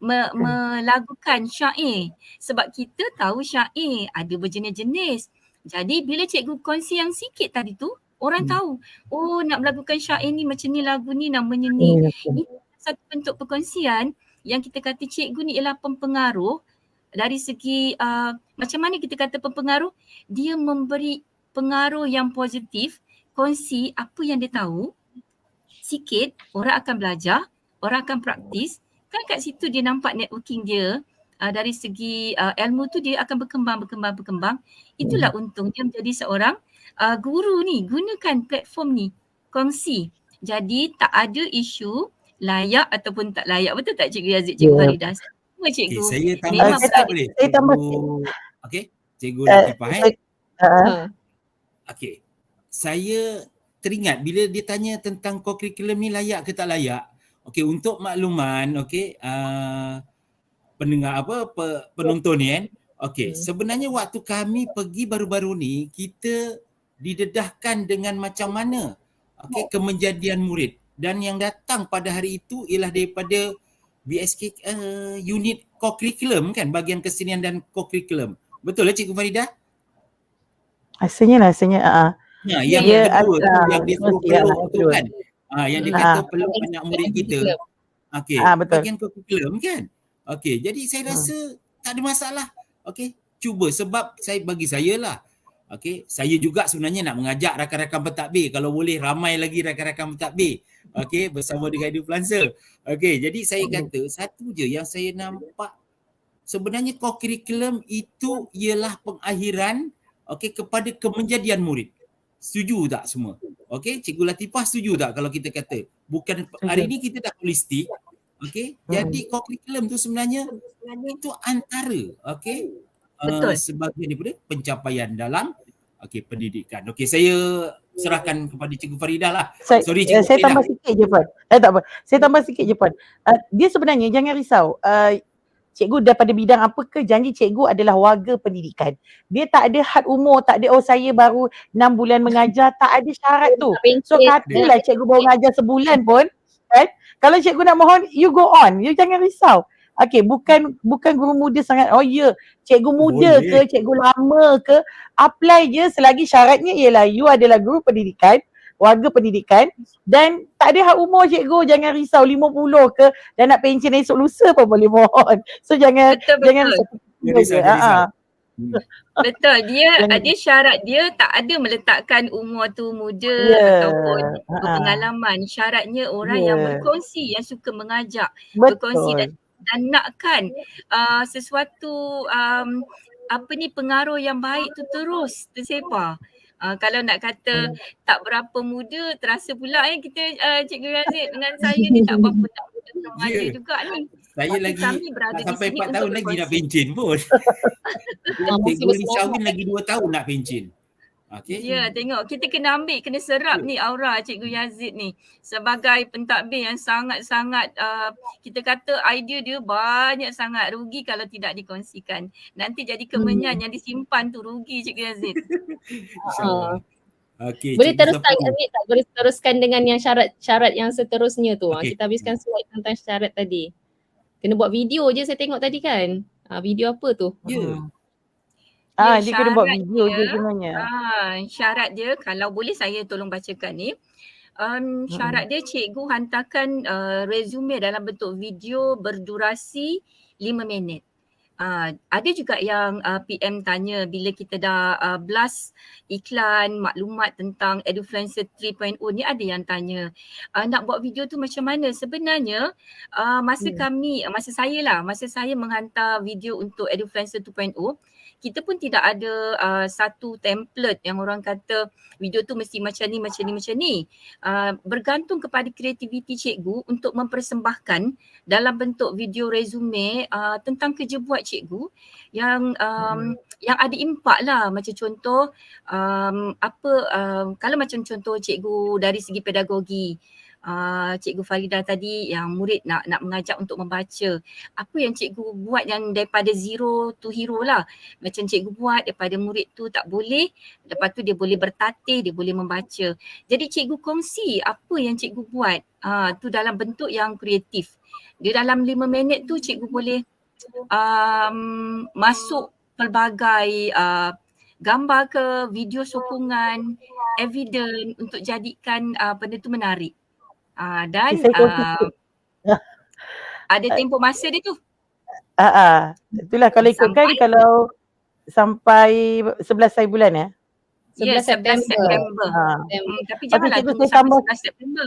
melagukan syair. Sebab kita tahu syair ada berjenis-jenis. Jadi bila cikgu kongsi yang sikit tadi tu, orang tahu, oh nak melagukan syair ni macam ni, lagu ni namanya ni. Ini satu bentuk perkongsian yang kita kata cikgu ni ialah pempengaruh dari segi macam mana kita kata pempengaruh, dia memberi pengaruh yang positif, kongsi apa yang dia tahu, sikit orang akan belajar, orang akan praktis, kan kat situ dia nampak networking dia dari segi ilmu tu dia akan berkembang. Itulah untung dia menjadi seorang guru ni, gunakan platform ni, kongsi. Jadi tak ada isu layak ataupun tak layak. Betul tak Cikgu Aziz, Cikgu Farida? Semua cikgu. Saya tambah sikit boleh? Saya tambah. Okey, Cikgu Latifah Okey. Saya teringat bila dia tanya tentang co-curriculum ni layak ke tak layak. Okey, untuk makluman, okey, pendengar penonton ni kan. Okey, sebenarnya waktu kami pergi baru-baru ni, kita didedahkan dengan macam mana kemenjadian murid, dan yang datang pada hari itu ialah daripada BSK unit co-curriculum kan, bahagian kesenian dan co-curriculum. Betul Cikgu Farida? Rasanya yang kedua tu yang dia suruh peluk tu kan. Yang dia kata peluk anak murid kita. Okey, bahagian co-curriculum kan. Okey, jadi saya rasa tak ada masalah. Okey, cuba sebab bagi saya lah. Okey, saya juga sebenarnya nak mengajak rakan-rakan pentadbir, kalau boleh ramai lagi rakan-rakan pentadbir. Okey, bersama dengan influencer. Okey, jadi saya kata satu je yang saya nampak, sebenarnya co-curriculum itu ialah pengakhiran kepada kemenjadian murid. Setuju tak semua? Okey, Cikgu Latifah setuju tak kalau kita kata bukan hari ni kita dah holistik, okey? Jadi co-curriculum tu sebenarnya itu antara okey Betul. sebahagian daripada pencapaian dalam pendidikan. Okey, saya serahkan kepada Cikgu Faridah lah. Sorry Cikgu Saya Faridah. tambah sikit je Puan. Tak apa. Saya tambah sikit je Puan. Dia sebenarnya jangan risau. Cikgu daripada bidang apa ke, janji cikgu adalah warga pendidikan. Dia tak ada had umur, tak ada saya baru 6 bulan mengajar, tak ada syarat tu. So katalah cikgu baru mengajar sebulan pun, kan? Kalau cikgu nak mohon, you go on. You jangan risau. Okay, bukan guru muda sangat. Oh ya, cikgu muda ke, cikgu lama ke, apply je selagi syaratnya ialah you adalah guru pendidikan, warga pendidikan, dan tak ada hak umur cikgu. Jangan risau 50 ke, dan nak pencen esok lusa pun boleh mohon. So jangan Betul. Jangan risau. Betul. Dia syarat dia tak ada meletakkan umur tu muda ataupun berpengalaman. Syaratnya orang yang berkongsi, yang suka mengajak, berkongsi dan nakkan sesuatu pengaruh yang baik tu terus tersebar. Kalau nak kata tak berapa muda, terasa pula kita Cikgu Yazid dengan saya ni tak berapa tak muda remaja juga ni. Saya Tapi lagi kami berada tak sampai di sini 4 tahun untuk lagi nak berkongsi. pencen pun. Cikgu Lishawin lagi 2 tahun nak pencen. Okay. Ya, tengok kita kena serap ni aura Cikgu Yazid ni sebagai pentadbir yang sangat-sangat kita kata idea dia banyak sangat, rugi kalau tidak dikongsikan. Nanti jadi kemenyan yang disimpan tu, rugi Cikgu Yazid. InsyaAllah. Okay, Boleh Cikgu teruskan Safu. Yazid tak? Boleh teruskan dengan yang syarat-syarat yang seterusnya tu. Okey. Kita habiskan slide tentang syarat tadi. Kena buat video je saya tengok tadi kan. Video apa tu? Ya. Dia kena buat video je sebenarnya. Syarat dia, kalau boleh saya tolong bacakan ni. Syarat dia cikgu hantarkan resume dalam bentuk video berdurasi 5 minit. Ada juga yang PM tanya bila kita dah blast iklan maklumat tentang Edufluencer 3.0 ni, ada yang tanya nak buat video tu macam mana. Sebenarnya masa saya menghantar video untuk Edufluencer 2.0, kita pun tidak ada satu template yang orang kata video tu mesti macam ni. Bergantung kepada kreativiti cikgu untuk mempersembahkan dalam bentuk video resume tentang kerja buat cikgu yang ada impak lah. Macam contoh kalau macam contoh cikgu dari segi pedagogi, Cikgu Faridah tadi yang murid nak mengajak untuk membaca. Apa yang cikgu buat yang daripada zero to hero lah. Macam cikgu buat daripada murid tu tak boleh, lepas tu dia boleh bertatih, dia boleh membaca. Jadi cikgu kongsi apa yang cikgu buat tu dalam bentuk yang kreatif. Dia dalam 5 minit tu cikgu boleh masuk pelbagai gambar ke, video sokongan, evidence untuk jadikan benda tu menarik. Dan ada tempoh masa dia tu. Itulah kalau ikutkan kalau sampai 11 bulan ya. 11 September. Tapi janganlah tunggu sampai 11 September.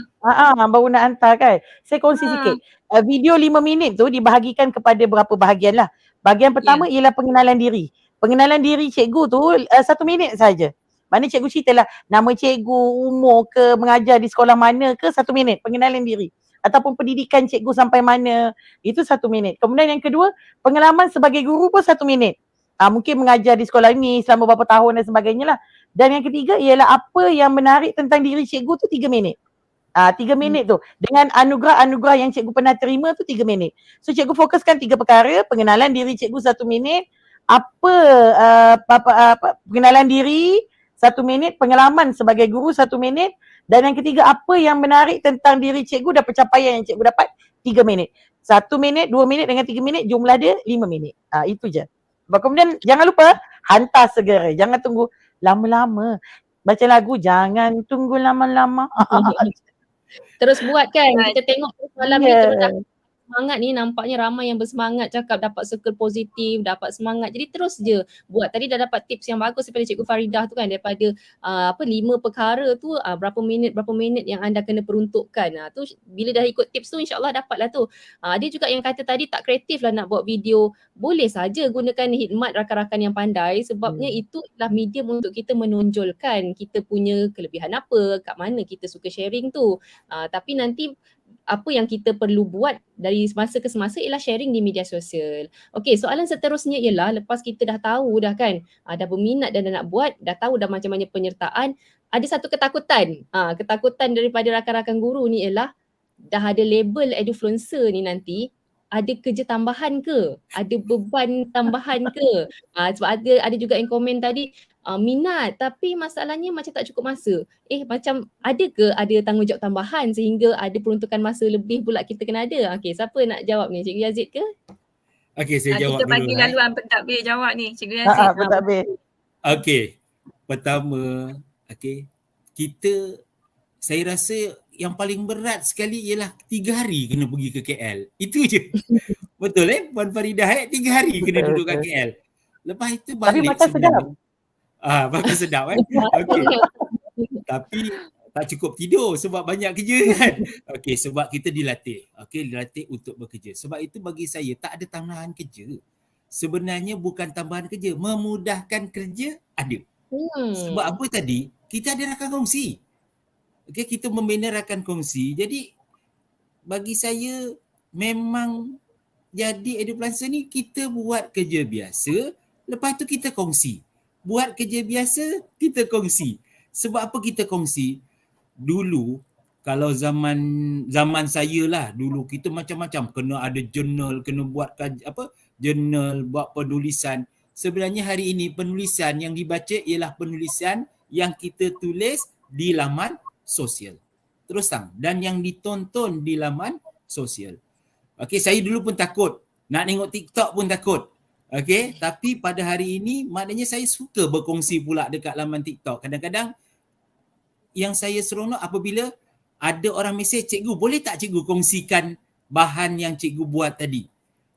Baru nak hantar kan. Saya kongsi sikit. Video 5 minit tu dibahagikan kepada berapa bahagian lah. Bahagian pertama ialah pengenalan diri. Pengenalan diri cikgu tu 1 minit saja. Mana cikgu ceritalah nama cikgu, umur ke, mengajar di sekolah mana ke, 1 minit pengenalan diri. Ataupun pendidikan cikgu sampai mana, itu 1 minit. Kemudian yang kedua, pengalaman sebagai guru pun 1 minit. Mungkin mengajar di sekolah ini selama berapa tahun dan sebagainya lah. Dan yang ketiga ialah apa yang menarik tentang diri cikgu tu 3 minit. 3 minit tu. Dengan anugerah-anugerah yang cikgu pernah terima tu 3 minit. So cikgu fokuskan 3 perkara, pengenalan diri cikgu 1 minit, pengenalan diri 1 minit, pengalaman sebagai guru 1 minit, dan yang ketiga apa yang menarik tentang diri cikgu dan pencapaian yang cikgu dapat 3 minit. 1 minit, 2 minit dengan 3 minit, jumlah dia 5 minit. Itu je. Kemudian jangan lupa hantar segera. Jangan tunggu lama-lama. Baca lagu jangan tunggu lama-lama. Terus buat kan. Kita tengok malam ni terus bersemangat ni nampaknya ramai yang bersemangat cakap dapat circle positif, dapat semangat. Jadi terus je buat. Tadi dah dapat tips yang bagus daripada Cikgu Faridah tu kan, daripada 5 perkara tu berapa minit yang anda kena peruntukkan. Tu bila dah ikut tips tu insya-Allah dapatlah tu. Ada juga yang kata tadi tak kreatif lah nak buat video. Boleh saja gunakan khidmat rakan-rakan yang pandai sebabnya itu adalah medium untuk kita menonjolkan kita punya kelebihan apa, kat mana kita suka sharing tu. Tapi nanti apa yang kita perlu buat dari semasa ke semasa ialah sharing di media sosial. Okey, soalan seterusnya ialah lepas kita dah tahu dah kan, dah berminat dan dah nak buat, dah tahu dah macam-macam penyertaan, ada satu ketakutan. Ketakutan daripada rakan-rakan guru ni ialah dah ada label edufluencer ni nanti, ada kerja tambahan ke? Ada beban tambahan ke? Sebab ada juga yang komen tadi, minat tapi masalahnya macam tak cukup masa. Macam ada ke ada tanggungjawab tambahan sehingga ada peruntukan masa lebih pula kita kena ada? Okey, siapa nak jawab ni? Cikgu Yazid ke? Okey, saya jawab Kita dulu. bagi laluan pentadbir jawab ni, Cikgu Yazid. Pentadbir. Okey. Pertama, saya rasa yang paling berat sekali ialah 3 hari kena pergi ke KL. Itu je. Betul Puan Faridah 3 hari kena duduk kat KL. Lepas itu balik. Tapi makan sedap. Makan sedap Okey. Tapi tak cukup tidur sebab banyak kerja kan. Okey, sebab kita dilatih. Dilatih untuk bekerja. Sebab itu bagi saya tak ada tambahan kerja. Sebenarnya bukan tambahan kerja, memudahkan kerja ada. Sebab apa tadi? Kita ada rakan kongsi. Kita membina rakan kongsi. Jadi bagi saya memang jadi edufluencer ni kita buat kerja biasa, lepas tu kita kongsi. Buat kerja biasa, kita kongsi. Sebab apa kita kongsi? Dulu kalau zaman saya lah, dulu kita macam-macam kena ada jurnal, kena buat jurnal, buat penulisan. Sebenarnya hari ini penulisan yang dibaca ialah penulisan yang kita tulis di laman sosial. Terus dan yang ditonton di laman sosial. Saya dulu pun takut. Nak tengok TikTok pun takut. Tapi pada hari ini maknanya saya suka berkongsi pula dekat laman TikTok. Kadang-kadang yang saya seronok apabila ada orang mesej, cikgu boleh tak cikgu kongsikan bahan yang cikgu buat tadi.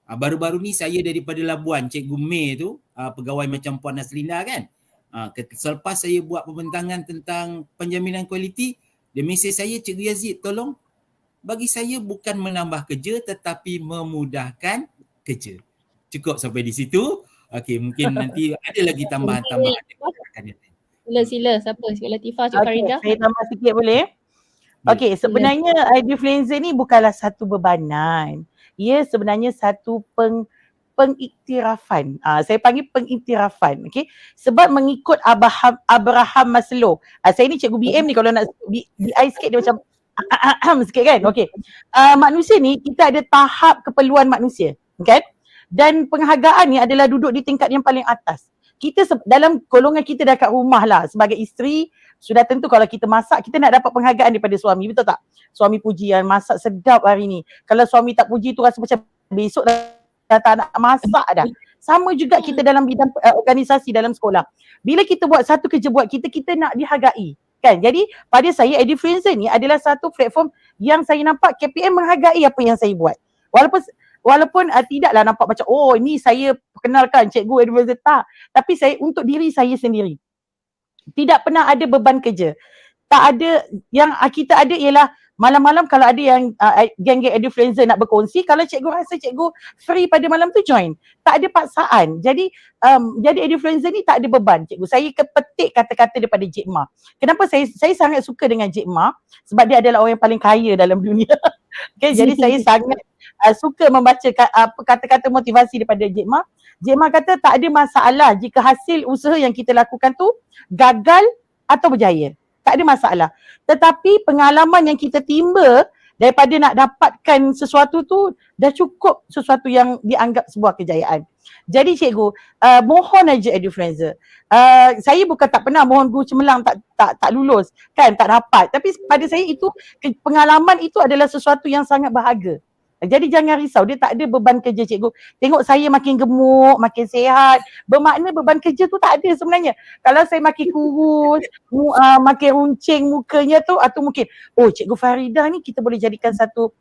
Baru-baru ni saya daripada Labuan, Cikgu May tu, pegawai macam Puan Haslinda kan. Selepas saya buat pembentangan tentang penjaminan kualiti, dia mesej saya, Cikgu Yazid tolong bagi saya bukan menambah kerja tetapi memudahkan kerja. Cukup sampai di situ. Mungkin nanti ada lagi tambahan-tambahan. Sila. Siapa? Cikgu Latifah, Cikgu Faridah? Saya tambah sikit boleh? Sebenarnya edufluencer ni bukanlah satu bebanan. Ia sebenarnya satu pengiktirafan. Saya panggil pengiktirafan. Sebab mengikut Abraham Maslow. Saya ni cikgu BM ni kalau nak BI sikit dia macam sikit kan. Manusia ni kita ada tahap keperluan manusia. Kan? Dan penghargaan ni adalah duduk di tingkat yang paling atas. Kita dalam golongan kita dah kat rumah lah sebagai isteri, sudah tentu kalau kita masak kita nak dapat penghargaan daripada suami, betul tak? Suami puji masak sedap hari ni. Kalau suami tak puji tu rasa macam besok dah tak nak masak dah. Sama juga kita dalam bidang organisasi dalam sekolah. Bila kita buat satu kerja buat kita nak dihargai. Kan? Jadi pada saya edufluencer ni adalah satu platform yang saya nampak KPM menghargai apa yang saya buat. Walaupun tidaklah nampak macam ni saya perkenalkan cikgu edufluencer, tak. Tapi saya untuk diri saya sendiri. Tidak pernah ada beban kerja. Tak ada, yang kita ada ialah malam-malam kalau ada yang geng-geng edufluencer nak berkongsi, kalau cikgu rasa cikgu free pada malam tu join. Tak ada paksaan. Jadi edufluencer ni tak ada beban cikgu. Saya petik kata-kata daripada Cik Ma. Kenapa saya sangat suka dengan Cik Ma? Sebab dia adalah orang yang paling kaya dalam dunia. Jadi saya sangat suka membaca kata-kata motivasi daripada Cik Ma. Cik Ma kata tak ada masalah jika hasil usaha yang kita lakukan tu gagal atau berjaya. Tak ada masalah. Tetapi pengalaman yang kita timba daripada nak dapatkan sesuatu tu dah cukup sesuatu yang dianggap sebuah kejayaan. Jadi cikgu, mohon aja edufluencer. Saya bukan tak pernah mohon guru cemerlang tak lulus, kan, tak dapat. Tapi pada saya itu pengalaman itu adalah sesuatu yang sangat berharga. Jadi jangan risau, dia tak ada beban kerja cikgu. Tengok saya makin gemuk, makin sihat. Bermakna beban kerja tu tak ada sebenarnya. Kalau saya makin kurus, makin runcing mukanya tu, atau mungkin, cikgu Faridah ni kita boleh jadikan satu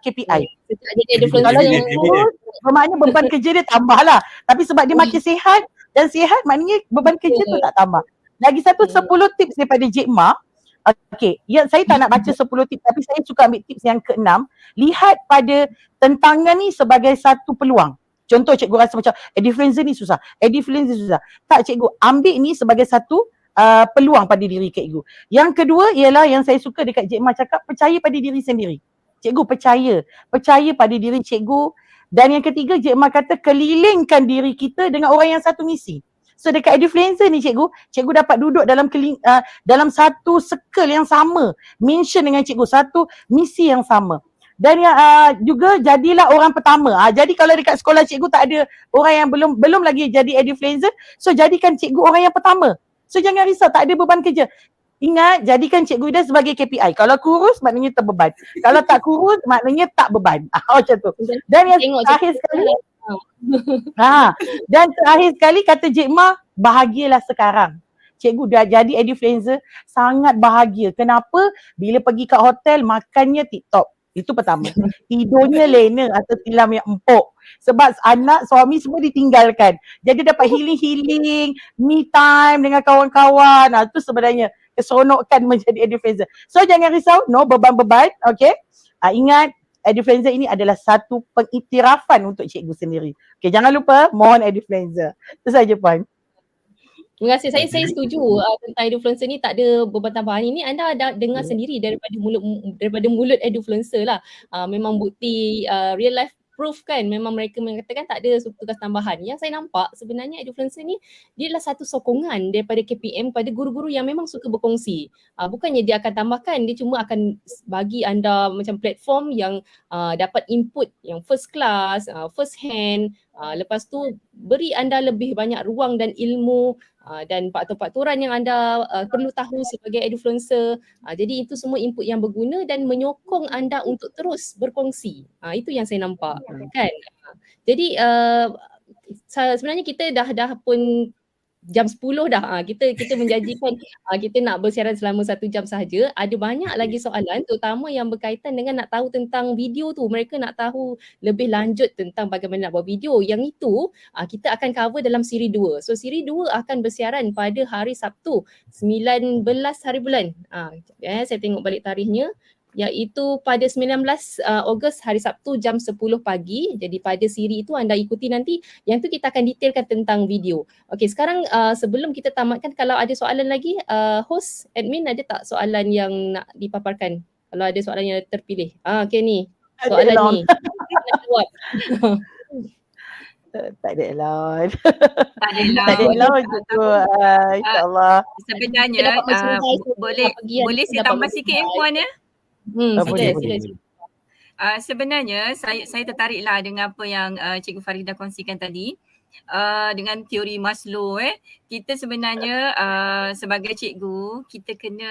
KPI. Sejak jadi influencer Kalau dia Evident. kurus, bermakna beban kerja dia tambah lah. Tapi sebab dia makin sihat dan sihat maknanya beban kerja tu tak tambah. Lagi satu 10 tips daripada Cik Ma. Okey, ya, saya tak nak baca 10 tips tapi saya suka ambil tips yang ke-6. Lihat pada tentangan ni sebagai satu peluang. Contoh cikgu rasa macam influencer ni susah, influencer ni susah. Tak cikgu, ambil ni sebagai satu peluang pada diri cikgu. Yang kedua ialah yang saya suka dekat Cik Ma cakap, percaya pada diri sendiri. Cikgu percaya pada diri cikgu. Dan yang ketiga Cik Ma kata kelilingkan diri kita dengan orang yang satu misi. So dekat Edufluencer ni cikgu dapat duduk dalam satu circle yang sama, mention dengan cikgu, satu misi yang sama. Dan yang juga jadilah orang pertama. Jadi kalau dekat sekolah cikgu tak ada orang yang belum lagi jadi Edufluencer, so jadikan cikgu orang yang pertama. So jangan risau, tak ada beban kerja. Ingat, jadikan Cikgu Ida sebagai KPI. Kalau kurus maknanya terbeban. Kalau tak kurus maknanya tak beban. Macam tu. Dan yang terakhir sekali, dan terakhir sekali kata Cik Ma, bahagialah sekarang. Cikgu dah jadi Edufluencer, sangat bahagia. Kenapa? Bila pergi kat hotel, makannya TikTok. Itu pertama. Tidurnya lena atau tilam yang empuk. Sebab anak, suami semua ditinggalkan. Jadi dapat healing, me time dengan kawan-kawan. Itu sebenarnya keseronokan menjadi Edufluencer. So jangan risau, no beban-beban, okay. Ingat, Edufluencer ini adalah satu pengiktirafan untuk cikgu sendiri. Okay, jangan lupa, mohon Edufluencer. Itu saja Puan. Terima kasih. Saya setuju tentang Edufluencer ni tak ada beban tambahan. Ini anda ada dengar sendiri daripada mulut Edufluencer lah. Memang bukti real life proof kan, memang mereka mengatakan tak ada tugas tambahan. Yang saya nampak sebenarnya Edufluencer ni dia adalah satu sokongan daripada KPM pada guru-guru yang memang suka berkongsi. Bukannya dia akan tambahkan, dia cuma akan bagi anda macam platform yang dapat input yang first class, first hand. Lepas tu beri anda lebih banyak ruang dan ilmu dan faktor-faktoran yang anda perlu tahu sebagai Edufluencer. Jadi itu semua input yang berguna dan menyokong anda untuk terus berkongsi. Itu yang saya nampak kan. Jadi sebenarnya kita dah pun jam 10 dah. Kita menjanjikan kita nak bersiaran selama 1 jam sahaja. Ada banyak lagi soalan terutama yang berkaitan dengan nak tahu tentang video tu. Mereka nak tahu lebih lanjut tentang bagaimana nak buat video. Yang itu kita akan cover dalam siri 2. So siri 2 akan bersiaran pada hari Sabtu 19 hari bulan. Saya tengok balik tarikhnya. Iaitu pada 19 Ogos hari Sabtu jam 10 pagi. Jadi pada siri itu anda ikuti nanti. Yang tu kita akan detailkan tentang video. Okey, sekarang sebelum kita tamatkan, kalau ada soalan lagi, host, admin ada tak soalan yang nak dipaparkan? Kalau ada soalan yang terpilih. Okey ni, soalan ni. Nak jawab. Tak ada elon. Tak ada elon juga. InsyaAllah. Sebenarnya boleh saya tambah sikit Puan ya? Boleh. Sebenarnya saya tertariklah dengan apa yang Cikgu Farida kongsikan tadi. Dengan teori Maslow kita sebenarnya sebagai cikgu kita kena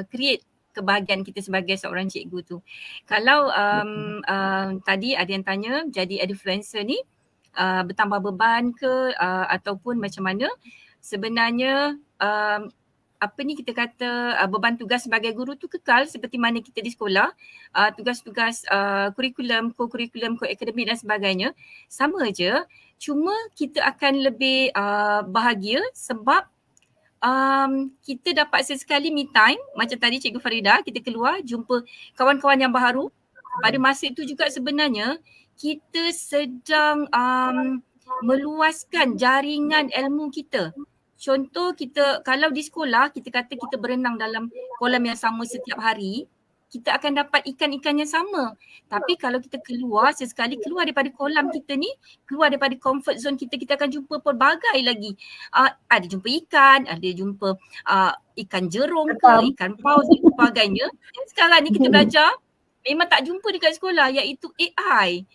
create kebahagiaan kita sebagai seorang cikgu tu. Kalau tadi ada yang tanya jadi Edufluencer ni bertambah beban ke ataupun macam mana, sebenarnya apa ni kita kata beban tugas sebagai guru tu kekal seperti mana kita di sekolah. Tugas-tugas kurikulum, co-kurikulum, co-akademik dan sebagainya sama je. Cuma kita akan lebih bahagia sebab kita dapat sesekali me time. Macam tadi Cikgu Farida, kita keluar jumpa kawan-kawan yang baru. Pada masa itu juga sebenarnya kita sedang meluaskan jaringan ilmu kita. Contoh kita kalau di sekolah kita kata kita berenang dalam kolam yang sama setiap hari, kita akan dapat ikan-ikan yang sama. Tapi kalau kita keluar sesekali, keluar daripada kolam kita ni, keluar daripada comfort zone kita, kita akan jumpa pelbagai lagi. Ada jumpa ikan, ada jumpa ikan jerung ke, ikan paus dan sebagainya. Dan sekarang ni kita belajar memang tak jumpa dekat sekolah, iaitu AI.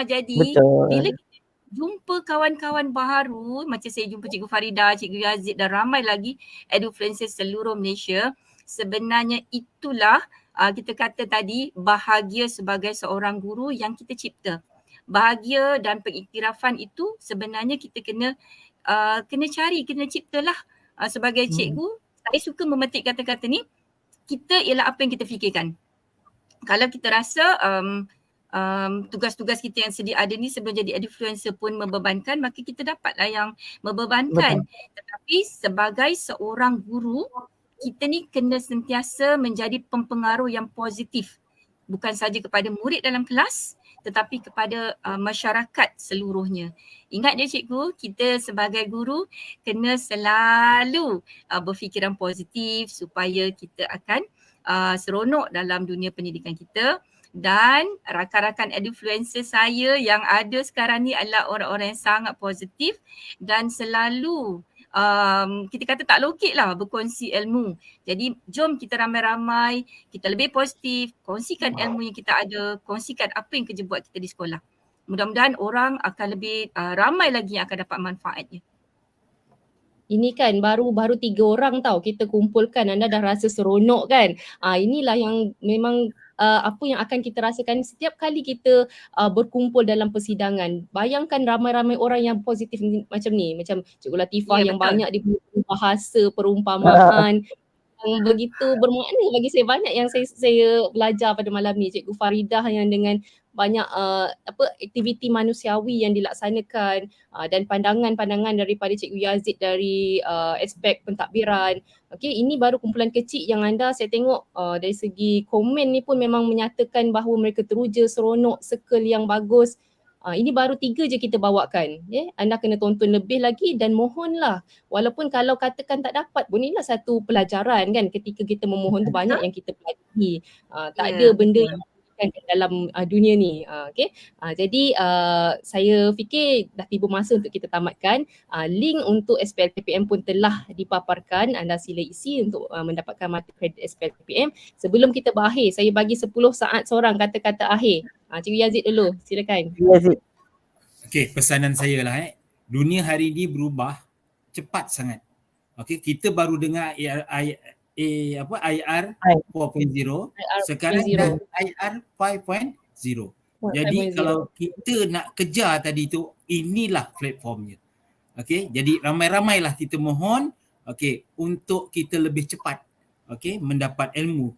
Jadi bila kita jumpa kawan-kawan baru, macam saya jumpa Cikgu Farida, Cikgu Yazid dan ramai lagi Edufluencer seluruh Malaysia, sebenarnya itulah kita kata tadi bahagia sebagai seorang guru yang kita cipta. Bahagia dan pengiktirafan itu sebenarnya kita kena cari, kena ciptalah sebagai cikgu. Saya suka memetik kata-kata ni, kita ialah apa yang kita fikirkan. kalau kita rasa tugas-tugas kita yang sedia ada ni sebelum jadi influencer pun membebankan, maka kita dapatlah yang membebankan. Tetapi sebagai seorang guru, kita ni kena sentiasa menjadi pempengaruh yang positif. Bukan saja kepada murid dalam kelas, tetapi kepada masyarakat seluruhnya. Ingat dia cikgu, kita sebagai guru kena selalu berfikiran positif supaya kita akan seronok dalam dunia pendidikan kita. Dan rakan-rakan influencer saya yang ada sekarang ni adalah orang-orang yang sangat positif dan selalu kita kata tak lokek lah berkongsi ilmu. Jadi jom kita ramai-ramai, kita lebih positif, kongsikan ilmu yang kita ada, kongsikan apa yang kerja buat kita di sekolah. Mudah-mudahan orang akan lebih ramai lagi yang akan dapat manfaatnya. Ini kan baru 3 orang tau kita kumpulkan, anda dah rasa seronok kan. Inilah yang memang apa yang akan kita rasakan setiap kali kita berkumpul dalam persidangan. Bayangkan ramai-ramai orang yang positif macam ni, macam Cikgu Latifah yang betul. banyak digunakan bahasa, perumpamaan yang begitu bermakna bagi saya. Banyak yang saya belajar pada malam ni. Cikgu Faridah yang dengan banyak aktiviti manusiawi yang dilaksanakan dan pandangan-pandangan daripada Cikgu Yazid dari aspek pentadbiran. Okey, ini baru kumpulan kecil yang anda saya tengok dari segi komen ni pun memang menyatakan bahawa mereka teruja, seronok, circle yang bagus. Ini baru 3 je kita bawakan. Anda kena tonton lebih lagi dan mohonlah. Walaupun kalau katakan tak dapat pun inilah satu pelajaran kan, ketika kita memohon tu banyak yang kita pelajari. Tak ada benda yang dalam dunia ni. Jadi saya fikir dah tiba masa untuk kita tamatkan. Link untuk SPLPPM pun telah dipaparkan. Anda sila isi untuk mendapatkan mata kredit SPLPPM. Sebelum kita berakhir, saya bagi 10 saat seorang kata-kata akhir. Cikgu Yazid dulu, silakan. Yazid. Okey, pesanan saya lah dunia hari ni berubah cepat sangat. Okey, kita baru dengar IR 4.0, sekarang IR 5.0. Jadi kalau kita nak kejar tadi tu, inilah platformnya. Okey, jadi ramai-ramailah kita mohon untuk kita lebih cepat mendapat ilmu,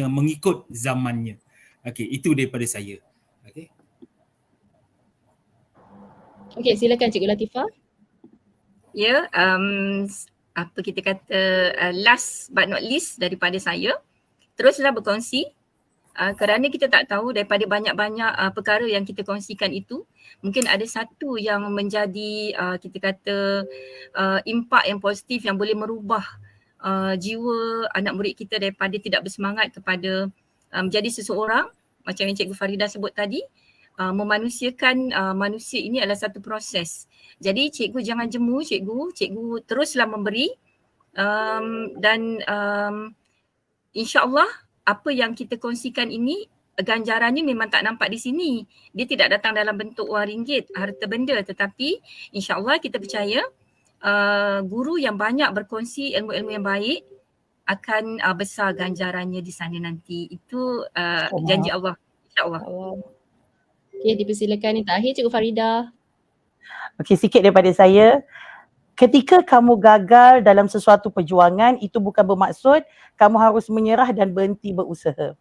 mengikut zamannya. Itu daripada saya. Okey, silakan Cikgu Latifah. Ya, apa kita kata last but not least daripada saya, teruslah berkongsi kerana kita tak tahu daripada banyak-banyak perkara yang kita kongsikan itu, mungkin ada satu yang menjadi kita kata impak yang positif yang boleh merubah jiwa anak murid kita daripada tidak bersemangat kepada menjadi seseorang macam yang Cikgu Faridah sebut tadi. Memanusiakan manusia ini adalah satu proses. Jadi cikgu jangan jemu, cikgu teruslah memberi dan insya-Allah apa yang kita kongsikan ini ganjarannya memang tak nampak di sini. Dia tidak datang dalam bentuk wang ringgit, harta benda, tetapi insya-Allah kita percaya guru yang banyak berkongsi ilmu-ilmu yang baik akan besar ganjarannya di sana nanti. Itu janji Allah, insya-Allah. Okey, dipersilakan yang terakhir Cikgu Faridah. Okey, sikit daripada saya. Ketika kamu gagal dalam sesuatu perjuangan, itu bukan bermaksud kamu harus menyerah dan berhenti berusaha.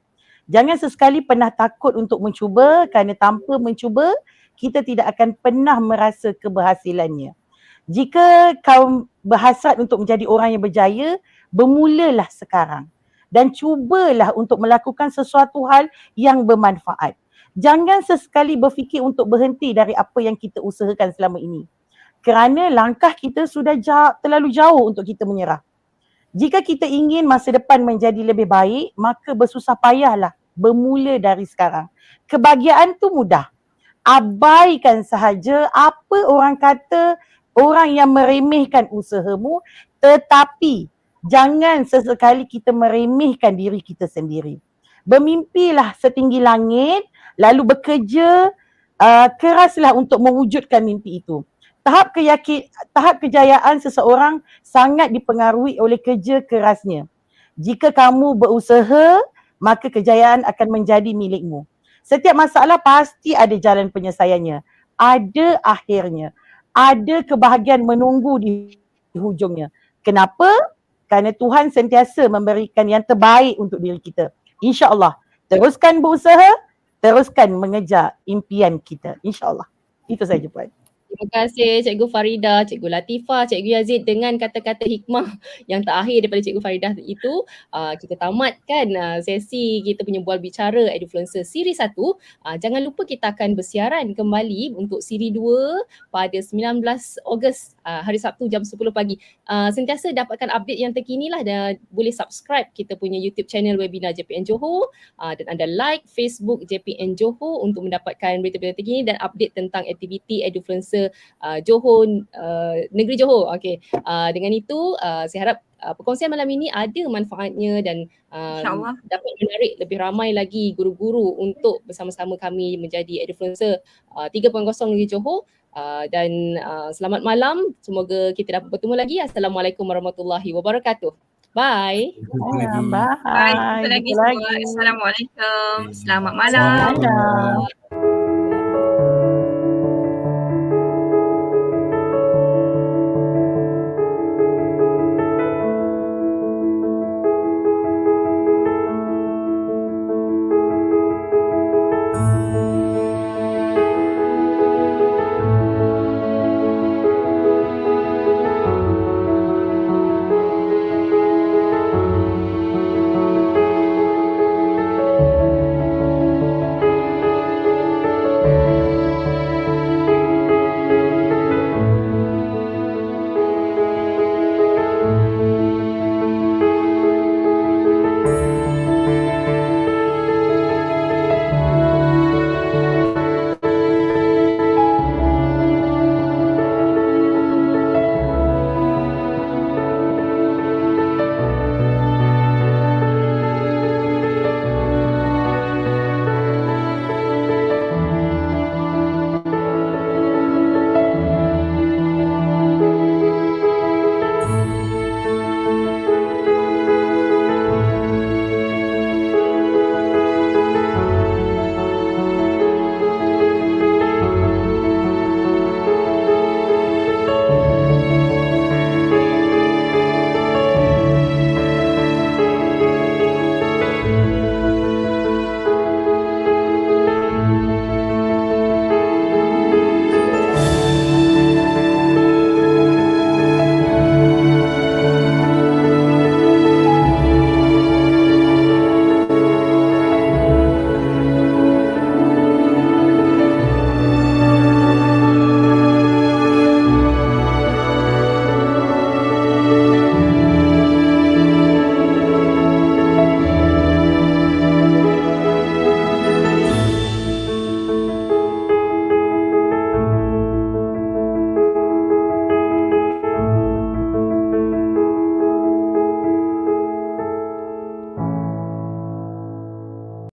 Jangan sesekali pernah takut untuk mencuba, kerana tanpa mencuba, kita tidak akan pernah merasa keberhasilannya. Jika kau berhasrat untuk menjadi orang yang berjaya, bermulalah sekarang. Dan cubalah untuk melakukan sesuatu hal yang bermanfaat. Jangan sesekali berfikir untuk berhenti dari apa yang kita usahakan selama ini. Kerana langkah kita sudah terlalu jauh untuk kita menyerah. Jika kita ingin masa depan menjadi lebih baik, maka bersusah payahlah bermula dari sekarang. Kebahagiaan tu mudah. Abaikan sahaja apa orang kata, orang yang meremehkan usahamu, tetapi jangan sesekali kita meremehkan diri kita sendiri. Bermimpilah setinggi langit, lalu bekerja keraslah untuk mewujudkan mimpi itu. Tahap kejayaan seseorang sangat dipengaruhi oleh kerja kerasnya. Jika kamu berusaha, maka kejayaan akan menjadi milikmu. Setiap masalah pasti ada jalan penyelesaiannya. Ada akhirnya. Ada kebahagiaan menunggu di hujungnya. Kenapa? Kerana Tuhan sentiasa memberikan yang terbaik untuk diri kita. InsyaAllah. Teruskan berusaha, teruskan mengejar impian kita, insyaAllah. Itu saja Puan. Terima kasih Cikgu Farida, Cikgu Latifah, Cikgu Yazid dengan kata-kata hikmah yang terakhir daripada Cikgu Farida itu. Kita tamatkan sesi kita punya bual bicara Edufluencer siri 1. Jangan lupa kita akan bersiaran kembali untuk siri 2 pada 19 Ogos hari Sabtu jam 10 pagi. Sentiasa dapatkan update yang terkini lah dan boleh subscribe kita punya YouTube channel webinar JPN Johor dan anda like Facebook JPN Johor untuk mendapatkan berita-berita terkini dan update tentang aktiviti Edufluencer Johor, negeri Johor. Okey. Dengan itu saya harap perkongsian malam ini ada manfaatnya dan InsyaAllah. dapat menarik lebih ramai lagi guru-guru untuk bersama-sama kami menjadi Edufluencer 3.0 negeri Johor. Dan selamat malam. Semoga kita dapat bertemu lagi. Assalamualaikum warahmatullahi wabarakatuh. Bye. Jumpa lagi. Bye. Jumpa lagi semua. lagi. Assalamualaikum. Selamat malam. Assalamualaikum. Malam.